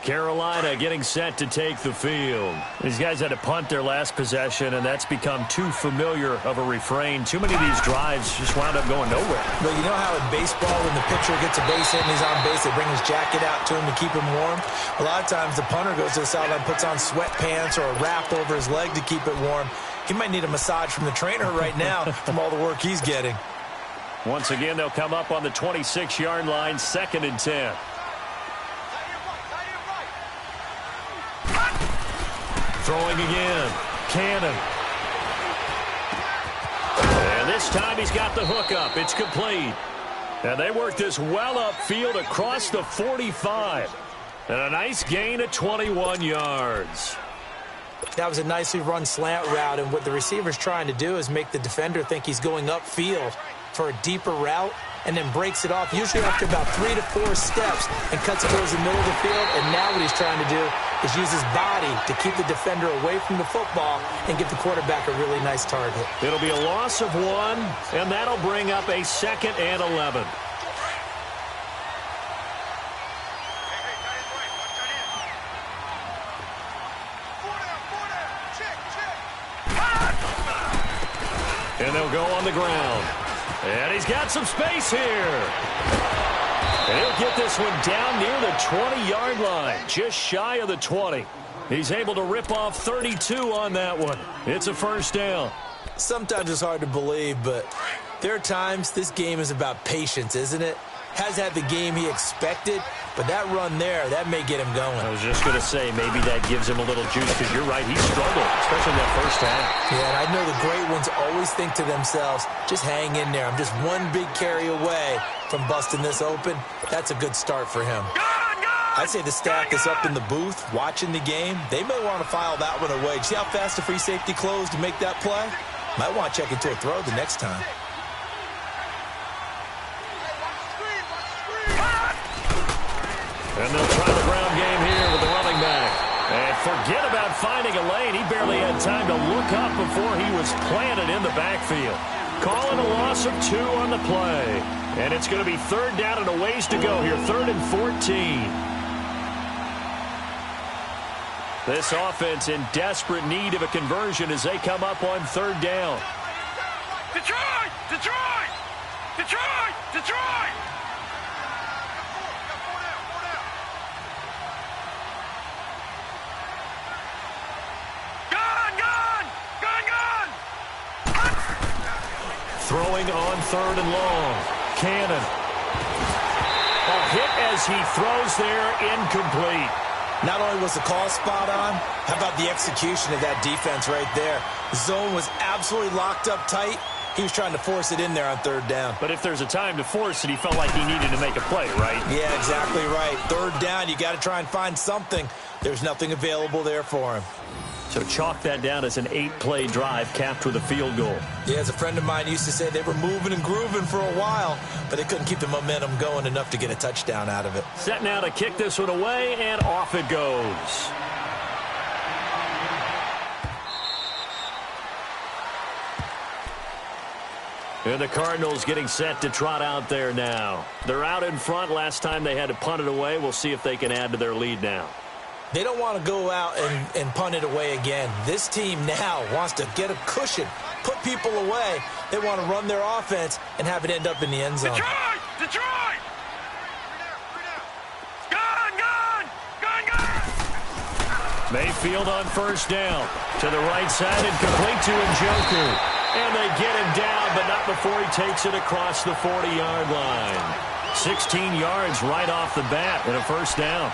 Carolina getting set to take the field. These guys had to punt their last possession, and that's become too familiar of a refrain. Too many of these drives just wound up going nowhere. Well, you know how in baseball, when the pitcher gets a base hit and he's on base, they bring his jacket out to him to keep him warm? A lot of times the punter goes to the sideline, puts on sweatpants or a wrap over his leg to keep it warm. He might need a massage from the trainer right now from all the work he's getting. Once again, they'll come up on the 26-yard line, 2nd and 10. Throwing again. Cannon. And this time he's got the hook up. It's complete. And they work this well upfield across the 45. And a nice gain of 21 yards. That was a nicely run slant route, and what the receiver's trying to do is make the defender think he's going upfield for a deeper route, and then breaks it off, usually after about 3 to 4 steps, and cuts towards the middle of the field. And now what he's trying to do is use his body to keep the defender away from the football and give the quarterback a really nice target. It'll be a loss of 1, and that'll bring up a 2nd and 11. And they'll go on the ground. And he's got some space here. And he'll get this one down near the 20-yard line, just shy of the 20. He's able to rip off 32 on that one. It's a first down. Sometimes it's hard to believe, but there are times this game is about patience, isn't it? Has had the game he expected, but that run there, that may get him going. I was just going to say, maybe that gives him a little juice, because you're right, he struggled, especially in that first half. Yeah, and I know the great ones always think to themselves, just hang in there. I'm just one big carry away from busting this open. That's a good start for him. I'd say the staff that's up in the booth watching the game, they may want to file that one away. See how fast the free safety closed to make that play? Might want to check into a throw the next time. And they'll try the ground game here with the running back. And forget about finding a lane. He barely had time to look up before he was planted in the backfield. Calling a loss of 2 on the play. And it's going to be 3rd down and a ways to go here. 3rd and 14. This offense in desperate need of a conversion as they come up on 3rd down. Detroit! Detroit! Detroit! Detroit! Throwing on 3rd and long. Cannon. A hit as he throws there, incomplete. Not only was the call spot on, how about the execution of that defense right there? The zone was absolutely locked up tight. He was trying to force it in there on 3rd down. But if there's a time to force it, he felt like he needed to make a play, right? Yeah, exactly right. 3rd down, you got to try and find something. There's nothing available there for him. So chalk that down as an 8-play drive capped with a field goal. Yeah, as a friend of mine used to say, they were moving and grooving for a while, but they couldn't keep the momentum going enough to get a touchdown out of it. Set now to kick this one away, and off it goes. And the Cardinals getting set to trot out there now. They're out in front. Last time they had to punt it away. We'll see if they can add to their lead now. They don't want to go out and punt it away again. This team now wants to get a cushion, put people away. They want to run their offense and have it end up in the end zone. Detroit! Detroit! Gone! Gone! Gone! Gone! Mayfield on 1st down. To the right side and complete to Njoku. And they get him down, but not before he takes it across the 40-yard line. 16 yards right off the bat and a 1st down.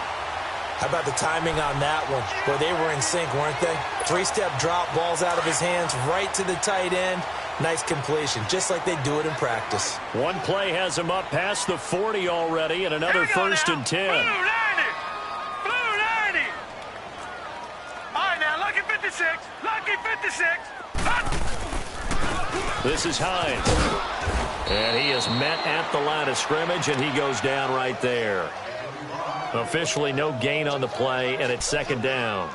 How about the timing on that one? Boy, they were in sync, weren't they? 3-step drop, balls out of his hands, right to the tight end. Nice completion, just like they do it in practice. One play has him up past the 40 already, and another 1st and 10. Blue 90! Blue 90! All right, now, lucky 56. Lucky 56. This is Hines. And he is met at the line of scrimmage, and he goes down right there. Officially no gain on the play, and it's 2nd down.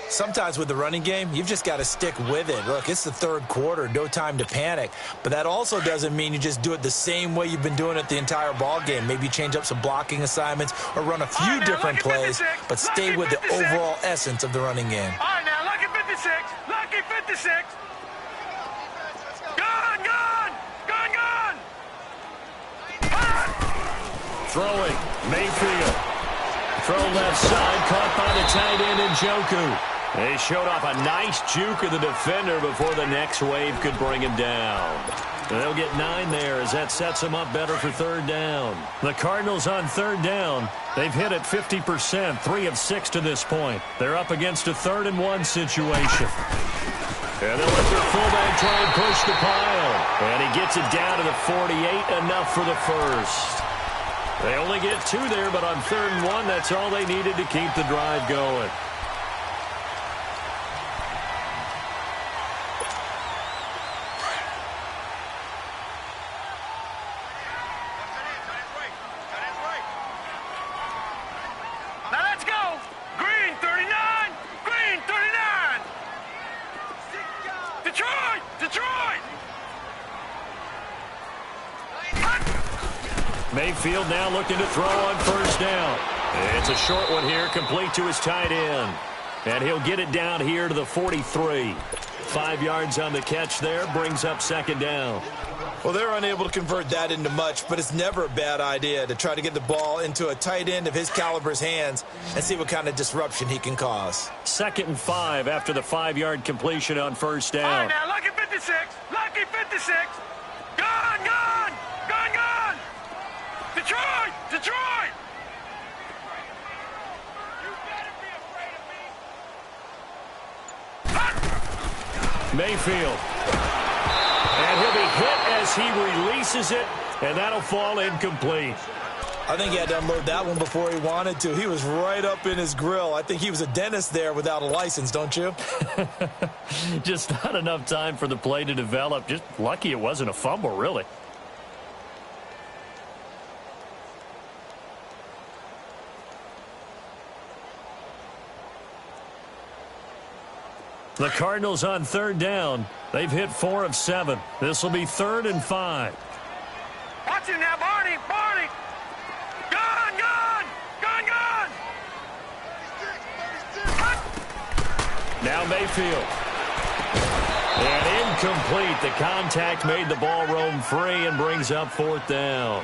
Sometimes with the running game, you've just got to stick with it. Look, it's the 3rd quarter, no time to panic. But that also doesn't mean you just do it the same way you've been doing it the entire ball game. Maybe change up some blocking assignments or run a few different plays, but stay with the overall essence of the running game. All right, now, lucky 56. Lucky 56. Gone! Gone! Gone! Gone! Throwing, Mayfield. Throw left side, caught by the tight end Njoku. They showed off a nice juke of the defender before the next wave could bring him down. They'll get 9 there as that sets them up better for 3rd down. The Cardinals on 3rd down. They've hit it 50%, 3 of 6 to this point. They're up against a 3rd and 1 situation. And they'll let their fullback try and push the pile. And he gets it down to the 48, enough for the 1st. They only get 2 there, but on 3rd and 1, that's all they needed to keep the drive going. Mayfield now looking to throw on first down. It's a short one here, complete to his tight end. And he'll get it down here to the 43. 5 yards on the catch there, brings up second down. Well, they're unable to convert that into much, but it's never a bad idea to try to get the ball into a tight end of his caliber's hands and see what kind of disruption he can cause. 2nd and 5 after the 5-yard completion on first down. All right, now, lucky 56. Lucky 56. Gone, gone. Gone, gone. Detroit, Detroit. You better be afraid of me. Mayfield. And he'll be hit as he releases it, and that'll fall incomplete. I think he had to unload that one before he wanted to. He was right up in his grill. I think he was a dentist there without a license, don't you? Just not enough time for the play to develop. Just lucky it wasn't a fumble, really. The Cardinals on third down. They've hit 4 of 7. This will be 3rd and 5. Watch him now, Barney, Barney. Gone, gone, gone, gone. Now Mayfield. And incomplete. The contact made the ball roam free and brings up 4th down.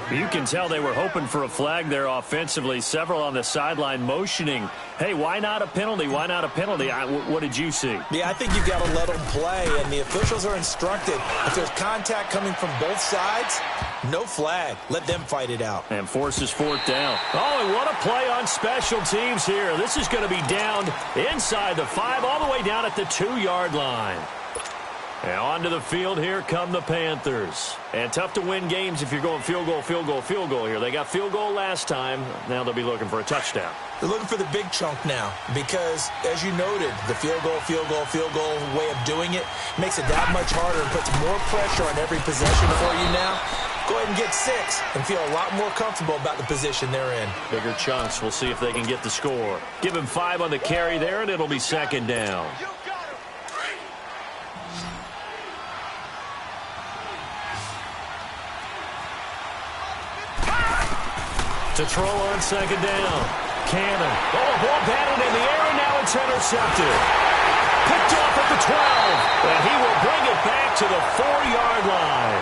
You can tell they were hoping for a flag there offensively. Several on the sideline motioning, hey, why not a penalty? Why not a penalty? What did you see? Yeah, I think you've got to let them play, and the officials are instructed. If there's contact coming from both sides, no flag. Let them fight it out. And forces 4th down. Oh, and what a play on special teams here. This is going to be downed inside the 5, all the way down at the 2-yard line. Now onto the field, here come the Panthers. And tough to win games if you're going field goal, field goal, field goal here. They got field goal last time. Now they'll be looking for a touchdown. They're looking for the big chunk now because, as you noted, the field goal, field goal, field goal way of doing it makes it that much harder and puts more pressure on every possession for you now. Go ahead and get 6 and feel a lot more comfortable about the position they're in. Bigger chunks. We'll see if they can get the score. Give him 5 on the carry there, and it'll be 2nd down. To throw on 2nd down. Cannon. Oh, ball batted in the air, and now it's intercepted. Picked off at the 12, and he will bring it back to the 4-yard line.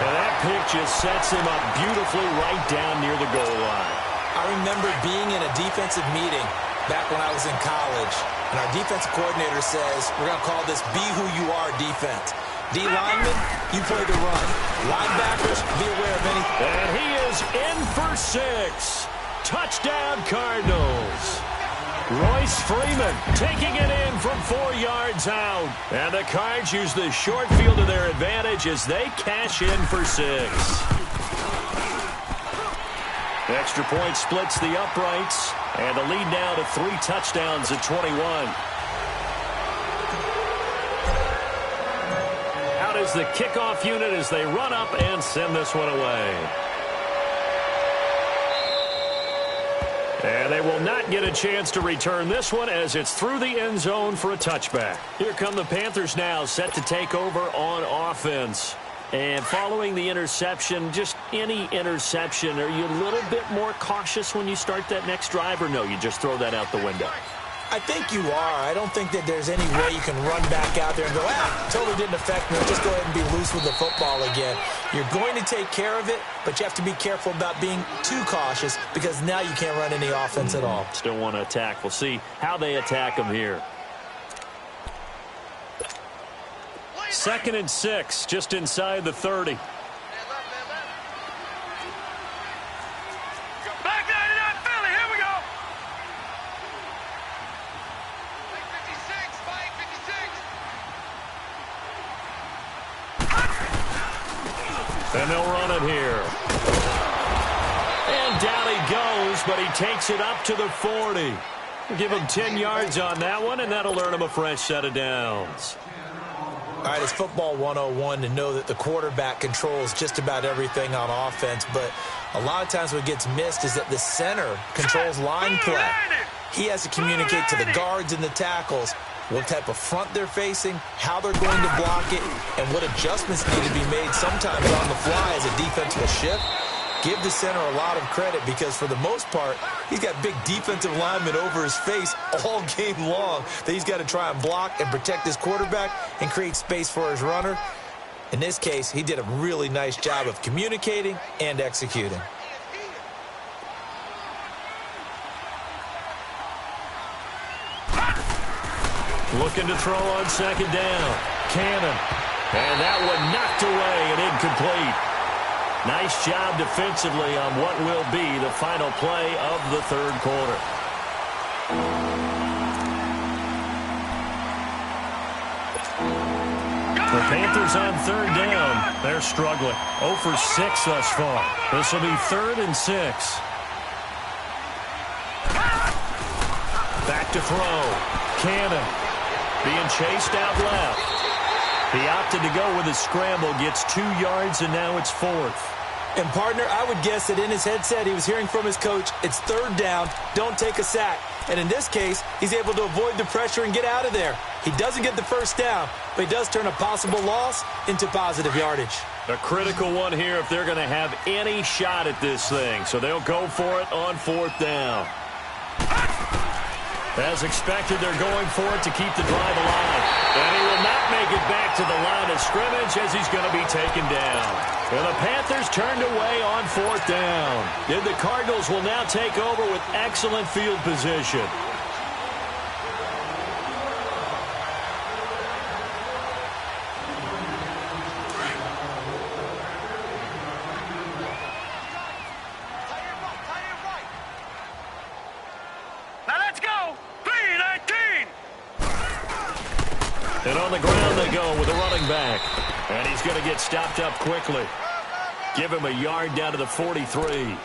And that pick just sets him up beautifully right down near the goal line. I remember being in a defensive meeting back when I was in college, and our defensive coordinator says, we're going to call this Be Who You Are defense. D linemen, you play the run. Linebackers, be aware of anything. And he is in for 6. Touchdown, Cardinals. Royce Freeman taking it in from 4 yards out. And the Cards use the short field to their advantage as they cash in for 6. Extra point splits the uprights. And the lead now to 3 touchdowns at 21. Is the kickoff unit as they run up and send this one away. And they will not get a chance to return this one as it's through the end zone for a touchback. Here come the Panthers now, set to take over on offense. And following the interception, just any interception, are you a little bit more cautious when you start that next drive, or no, you just throw that out the window? I think you are. I don't think that there's any way you can run back out there and go, totally didn't affect me. Just go ahead and be loose with the football again. You're going to take care of it, but you have to be careful about being too cautious because now you can't run any offense at all. Still want to attack. We'll see how they attack them here. 2nd and 6, just inside the 30. And they'll run it here. And down he goes, but he takes it up to the 40. Give him 10 yards on that one, and that'll earn him a fresh set of downs. All right, it's football 101 to know that the quarterback controls just about everything on offense, but a lot of times what gets missed is that the center controls line play. He has to communicate to the guards and the tackles what type of front they're facing, how they're going to block it, and what adjustments need to be made sometimes on the fly as a defense will shift. Give the center a lot of credit because for the most part, he's got big defensive linemen over his face all game long that he's got to try and block and protect his quarterback and create space for his runner. In this case, he did a really nice job of communicating and executing. Looking to throw on second down. Cannon. And that one knocked away and incomplete. Nice job defensively on what will be the final play of the third quarter. The Panthers on third down. They're struggling. 0 for 6 thus far. This will be 3rd and 6. Back to throw. Cannon. Being chased out left. He opted to go with a scramble, gets 2 yards, and now it's 4th. And, partner, I would guess that in his headset he was hearing from his coach, it's 3rd down, don't take a sack. And in this case, he's able to avoid the pressure and get out of there. He doesn't get the first down, but he does turn a possible loss into positive yardage. A critical one here if they're going to have any shot at this thing. So they'll go for it on 4th down. As expected, they're going for it to keep the drive alive. And he will not make it back to the line of scrimmage as he's going to be taken down. And the Panthers turned away on 4th down. And the Cardinals will now take over with excellent field position. And on the ground they go with a running back. And he's going to get stopped up quickly. Give him a yard down to the 43.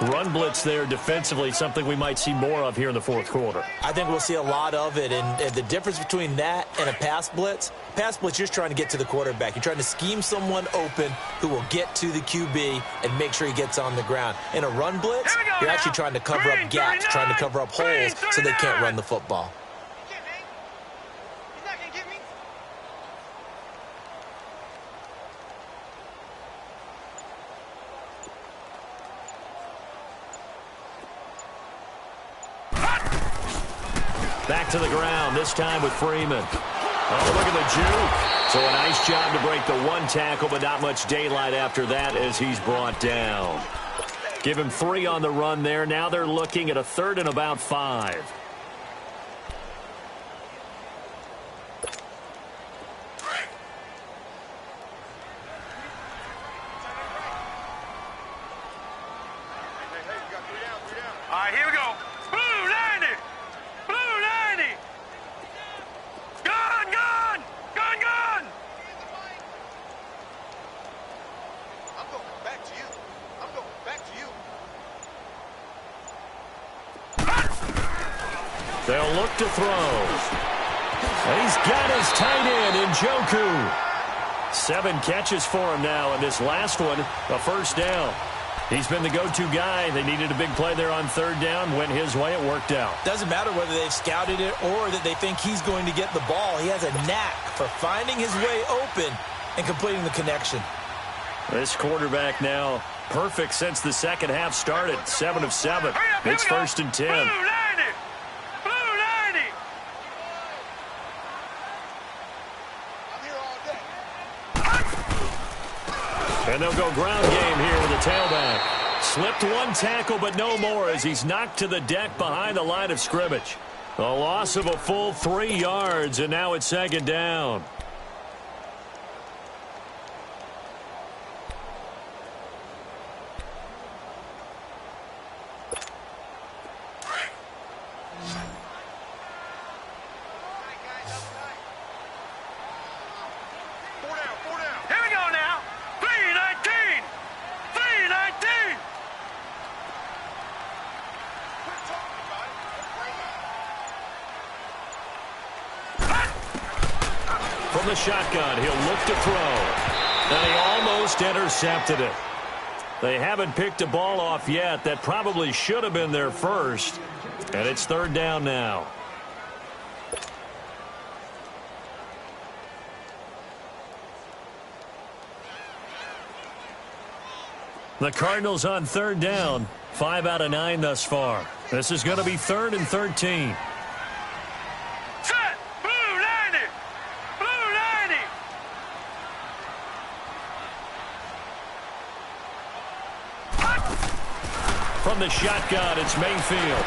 Run blitz there defensively, something we might see more of here in the 4th quarter. I think we'll see a lot of it. And the difference between that and a pass blitz, you're just trying to get to the quarterback. You're trying to scheme someone open who will get to the QB and make sure he gets on the ground. In a run blitz, you're actually trying to cover up gaps, trying to cover up holes so they can't run the football. Back to the ground, this time with Freeman. Oh, look at the juke. So a nice job to break the 1 tackle, but not much daylight after that as he's brought down. Give him 3 on the run there. Now they're looking at a 3rd and about 5. All right, here we go. Blue 90. Blue 90. Gun, gun. Gun, gun. I'm going back to you. I'm going back to you. They'll look to throw. And he's got his tight end, Njoku. 7 catches for him now, and this last one, a 1st down. He's been the go-to guy. They needed a big play there on 3rd down. Went his way. It worked out. Doesn't matter whether they've scouted it or that they think he's going to get the ball. He has a knack for finding his way open and completing the connection. This quarterback now perfect since the second half started. 7 of 7. It's 1st and 10. Blue 90. Blue 90. I'm here all day. And they'll go ground game here with the tailback. Slipped 1 tackle, but no more as he's knocked to the deck behind the line of scrimmage. A loss of a full 3 yards, and now it's 2nd down. From the shotgun, he'll look to throw. And he almost intercepted it. They haven't picked a ball off yet. That probably should have been their first. And it's 3rd down now. The Cardinals on third down. 5 out of 9 thus far. This is going to be 3rd and 13. Set! Blue 90! Blue 90! From the shotgun, it's Mayfield.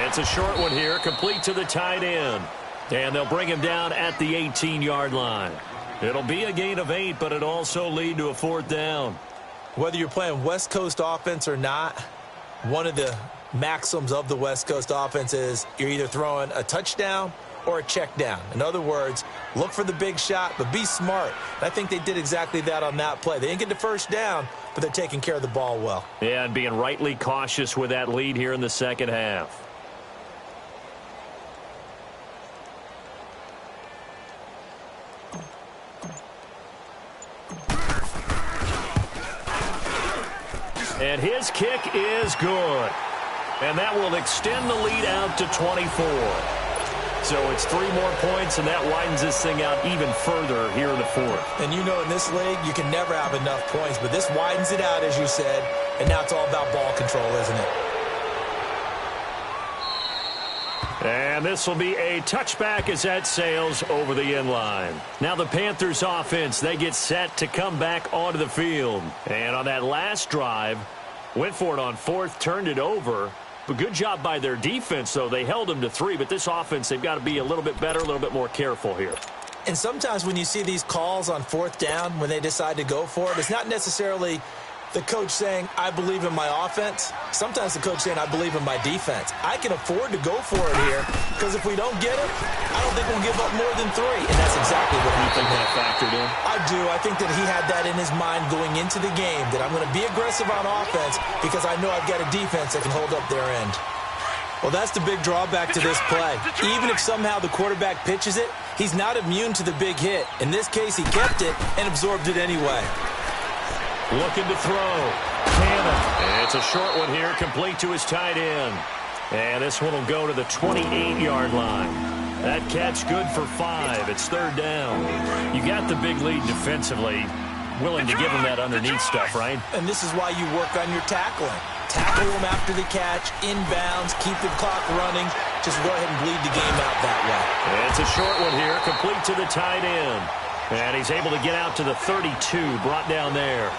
It's a short one here, complete to the tight end. And they'll bring him down at the 18-yard line. It'll be a gain of 8, but it'll also lead to a 4th down. Whether you're playing West Coast offense or not, one of the maxims of the West Coast offense is you're either throwing a touchdown or a check down. In other words, look for the big shot, but be smart. And I think they did exactly that on that play. They didn't get the first down, but they're taking care of the ball well. Yeah, and being rightly cautious with that lead here in the second half. And his kick is good. And that will extend the lead out to 24. So it's 3 more points, and that widens this thing out even further here in the 4th. And you know in this league, you can never have enough points, but this widens it out, as you said, and now it's all about ball control, isn't it? And this will be a touchback as that sails over the end line. Now the Panthers offense, they get set to come back onto the field. And on that last drive, went for it on 4th, turned it over. But good job by their defense, though. They held them to 3, but this offense, they've got to be a little bit better, a little bit more careful here. And sometimes when you see these calls on 4th down, when they decide to go for it, it's not necessarily the coach saying, I believe in my offense. Sometimes the coach saying, I believe in my defense. I can afford to go for it here because if we don't get it, I don't think we'll give up more than 3. And that's exactly what he think that factored in. I do. I think that he had that in his mind going into the game, that I'm going to be aggressive on offense because I know I've got a defense that can hold up their end. Well, that's the big drawback to this play. Even if somehow the quarterback pitches it, he's not immune to the big hit. In this case, he kept it and absorbed it anyway. Looking to throw. Cannon. It's a short one here, complete to his tight end. And this one will go to the 28-yard line. That catch good for 5. It's 3rd down. You got the big lead defensively. Willing to give him that underneath stuff, right? And this is why you work on your tackling. Tackle him after the catch, inbounds, keep the clock running. Just go ahead and bleed the game out that way. It's a short one here, complete to the tight end. And he's able to get out to the 32, brought down there.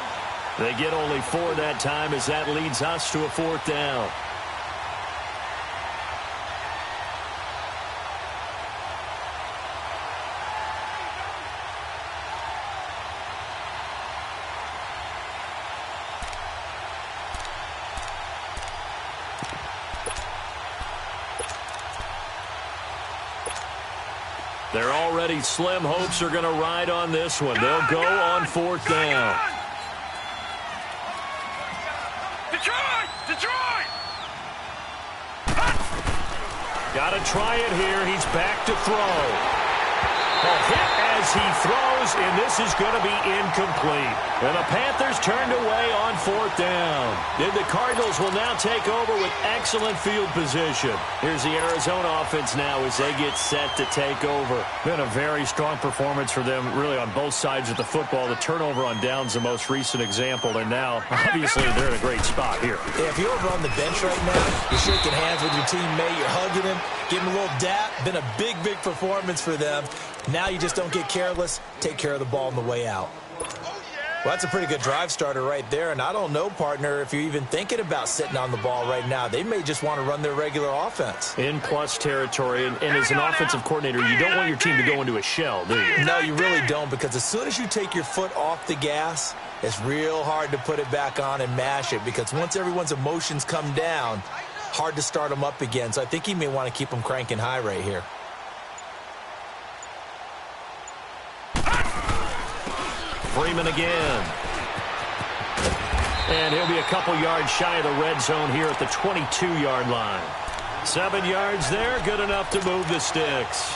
They get only 4 that time as that leads us to a 4th down. They're already slim hopes are going to ride on this one. They'll go on 4th down. Detroit! Got to try it here. He's back to throw. A hit as he throws, and this is going to be incomplete. And the Panthers turned away on 4th down. Then the Cardinals will now take over with excellent field position. Here's the Arizona offense now as they get set to take over. Been a very strong performance for them, really, on both sides of the football. The turnover on downs, the most recent example, and now, obviously, they're in a great spot here. Yeah, if you're over on the bench right now, you're shaking hands with your teammate, you're hugging him, giving him a little dap. Been a big, big performance for them. Now you just don't get careless. Take care of the ball on the way out. Well, that's a pretty good drive starter right there. And I don't know, partner, if you're even thinking about sitting on the ball right now. They may just want to run their regular offense. In plus territory. And as an offensive coordinator, you don't want your team to go into a shell, do you? No, you really don't, because as soon as you take your foot off the gas, it's real hard to put it back on and mash it, because once everyone's emotions come down, hard to start them up again. So I think he may want to keep them cranking high right here. Freeman again. And he'll be a couple yards shy of the red zone here at the 22-yard line. 7 yards there, good enough to move the sticks.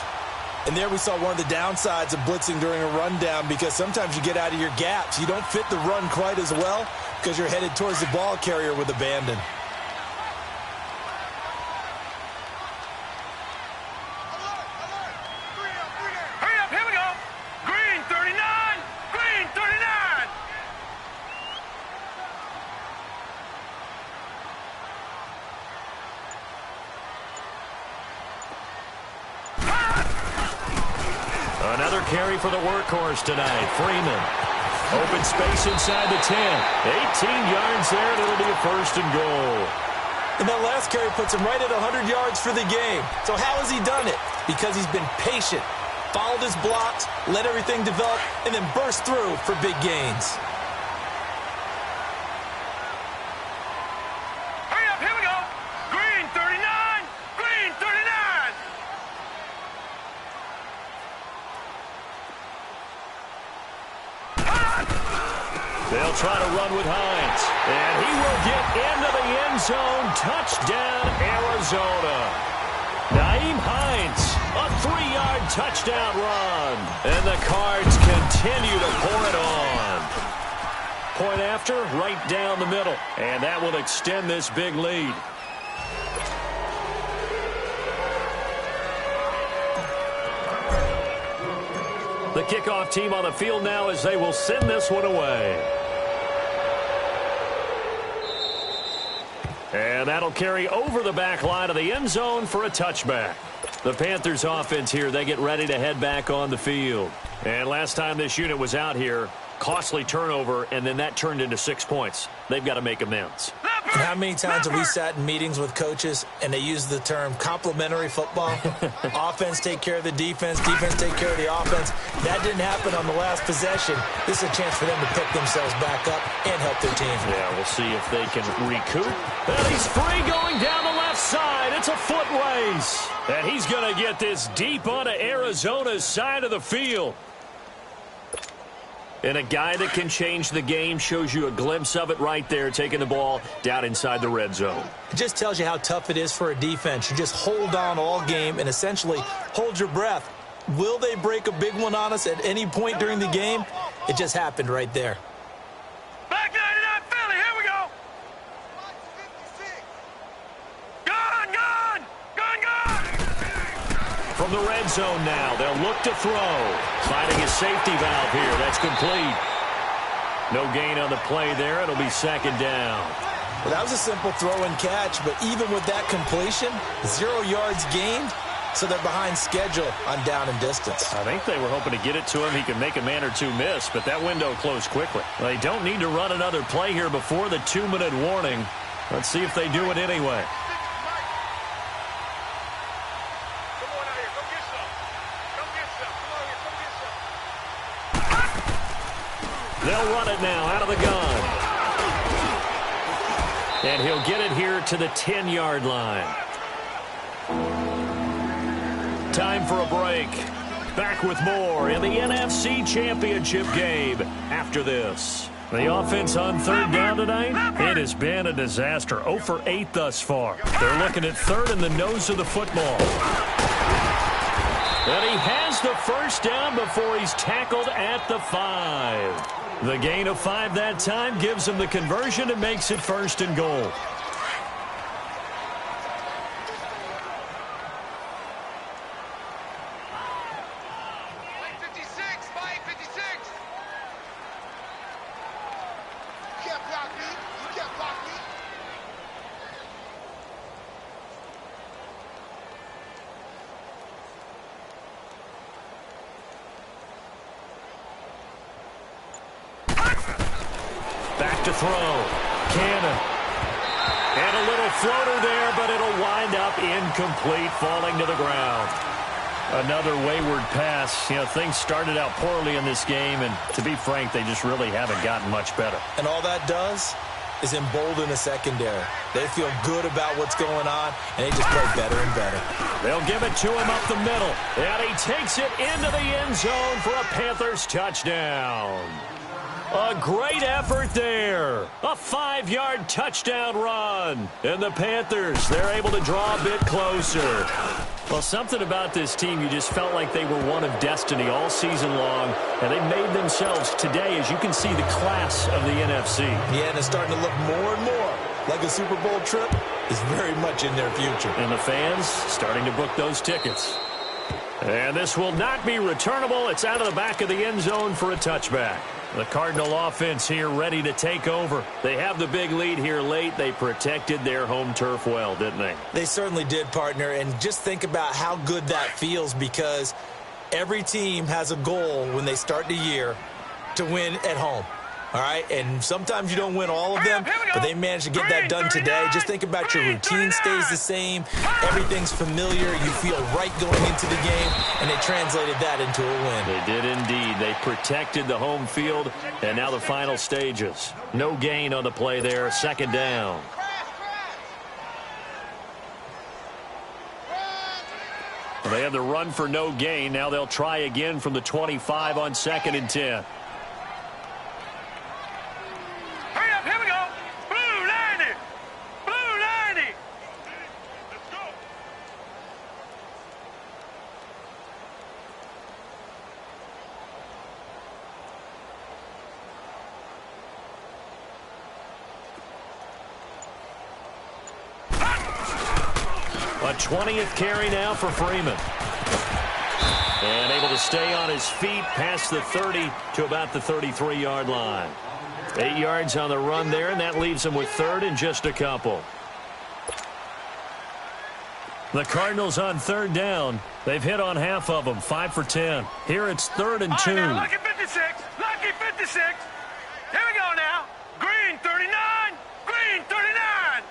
And there we saw one of the downsides of blitzing during a rundown, because sometimes you get out of your gaps. You don't fit the run quite as well because you're headed towards the ball carrier with abandon. Another carry for the workhorse tonight. Freeman. Open space inside the 10. 18 yards there, and it'll be a first and goal. And that last carry puts him right at 100 yards for the game. So how has he done it? Because he's been patient, followed his blocks, let everything develop, and then burst through for big gains. Hurry up, here we go. Green 39, green 39. They'll try to run with Hines. And he will get into the end zone. Touchdown, Arizona. Nyheim Hines, a 3-yard touchdown run. And the Cards continue to pour it on. Point after, right down the middle. And that will extend this big lead. The kickoff team on the field now as they will send this one away. And that'll carry over the back line of the end zone for a touchback. The Panthers offense here, they get ready to head back on the field. And last time this unit was out here, costly turnover, and then that turned into 6 points. They've got to make amends. And how many times have we sat in meetings with coaches and they use the term complementary football? Offense take care of the defense, defense take care of the offense. That didn't happen on the last possession. This is a chance for them to pick themselves back up and help their team. Yeah, we'll see if they can recoup. And he's free going down the left side. It's a foot race. And he's going to get this deep onto Arizona's side of the field. And a guy that can change the game shows you a glimpse of it right there, taking the ball down inside the red zone. It just tells you how tough it is for a defense. You just hold on all game and essentially hold your breath. Will they break a big one on us at any point during the game? It just happened right there. Back 99 Philly, here we go. Gone, gone, gone, gone. From the red zone now, they'll look to throw. Finding a safety valve here. That's complete. No gain on the play there. It'll be second down. Well, that was a simple throw and catch, but even with that completion, 0 yards gained, so they're behind schedule on down and distance. I think they were hoping to get it to him. He could make a man or two miss, but that window closed quickly. They don't need to run another play here before the 2-minute warning. Let's see if they do it anyway. They'll run it now out of the gun. And he'll get it here to the 10-yard line. Time for a break. Back with more in the NFC Championship game after this. The offense on third down tonight, it has been a disaster. 0 for 8 thus far. They're looking at third in the nose of the football. And he has the first down before he's tackled at the 5. The gain of 5 that time gives him the conversion and makes it first and goal. Back to throw. Cannon. And a little floater there, but it'll wind up incomplete, falling to the ground. Another wayward pass. You know, things started out poorly in this game, and to be frank, they just really haven't gotten much better. And all that does is embolden the secondary. They feel good about what's going on, and they just play better and better. They'll give it to him up the middle, and he takes it into the end zone for a Panthers touchdown. A great effort there. A 5-yard touchdown run. And the Panthers, they're able to draw a bit closer. Well, something about this team, you just felt like they were one of destiny all season long. And they made themselves today, as you can see, the class of the NFC. Yeah, and it's starting to look more and more like a Super Bowl trip is very much in their future. And the fans starting to book those tickets. And this will not be returnable. It's out of the back of the end zone for a touchback. The Cardinal offense here ready to take over. They have the big lead here late. They protected their home turf well, didn't they? They certainly did, partner. And just think about how good that feels, because every team has a goal when they start the year to win at home. All right, and sometimes you don't win all of them, but they managed to get that done today. Just think about your routine stays the same. Everything's familiar. You feel right going into the game, and they translated that into a win. They did indeed. They protected the home field, and now the final stages. No gain on the play there, second down. They have the run for no gain. Now they'll try again from the 25 on 2nd and 10. Hurry up, here we go. Blue 90. Blue 90. Let's go. A 20th carry now for Freeman. And able to stay on his feet past the 30 to about the 33-yard line. 8 yards on the run there, and that leaves him with 3rd and just a couple. The Cardinals on 3rd down. They've hit on half of them, 5 for 10. Here it's 3rd and 2. Now, lucky 56. Lucky 56. Here we go now. Green 39. Green 39.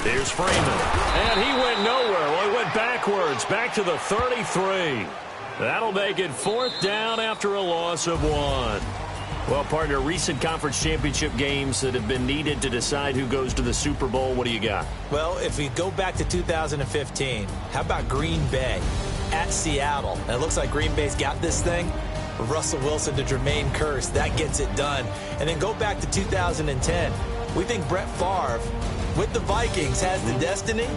Here's Freeman. And he went nowhere. Well, he went backwards, back to the 33. That'll make it 4th down after a loss of 1. Well, partner, recent conference championship games that have been needed to decide who goes to the Super Bowl. What do you got? Well, if we go back to 2015, how about Green Bay at Seattle? And it looks like Green Bay's got this thing. Russell Wilson to Jermaine Kearse, that gets it done. And then go back to 2010. We think Brett Favre with the Vikings has the destiny,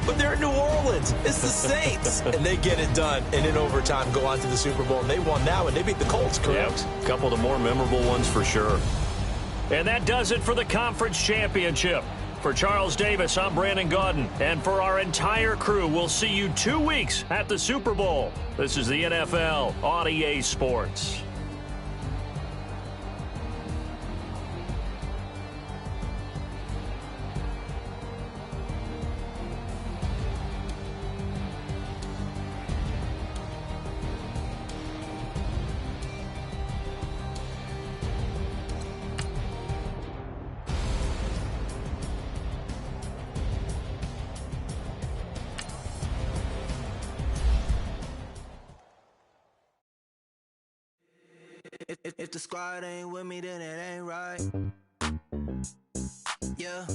but they're in New Orleans. It's the Saints, and they get it done. And in overtime, go on to the Super Bowl, and they won now, and they beat the Colts, correct? Yep, a couple of the more memorable ones for sure. And that does it for the conference championship. For Charles Davis, I'm Brandon Gaudin. And for our entire crew, we'll see you 2 weeks at the Super Bowl. This is the NFL on EA Sports. If the squad ain't with me, then it ain't right. Yeah.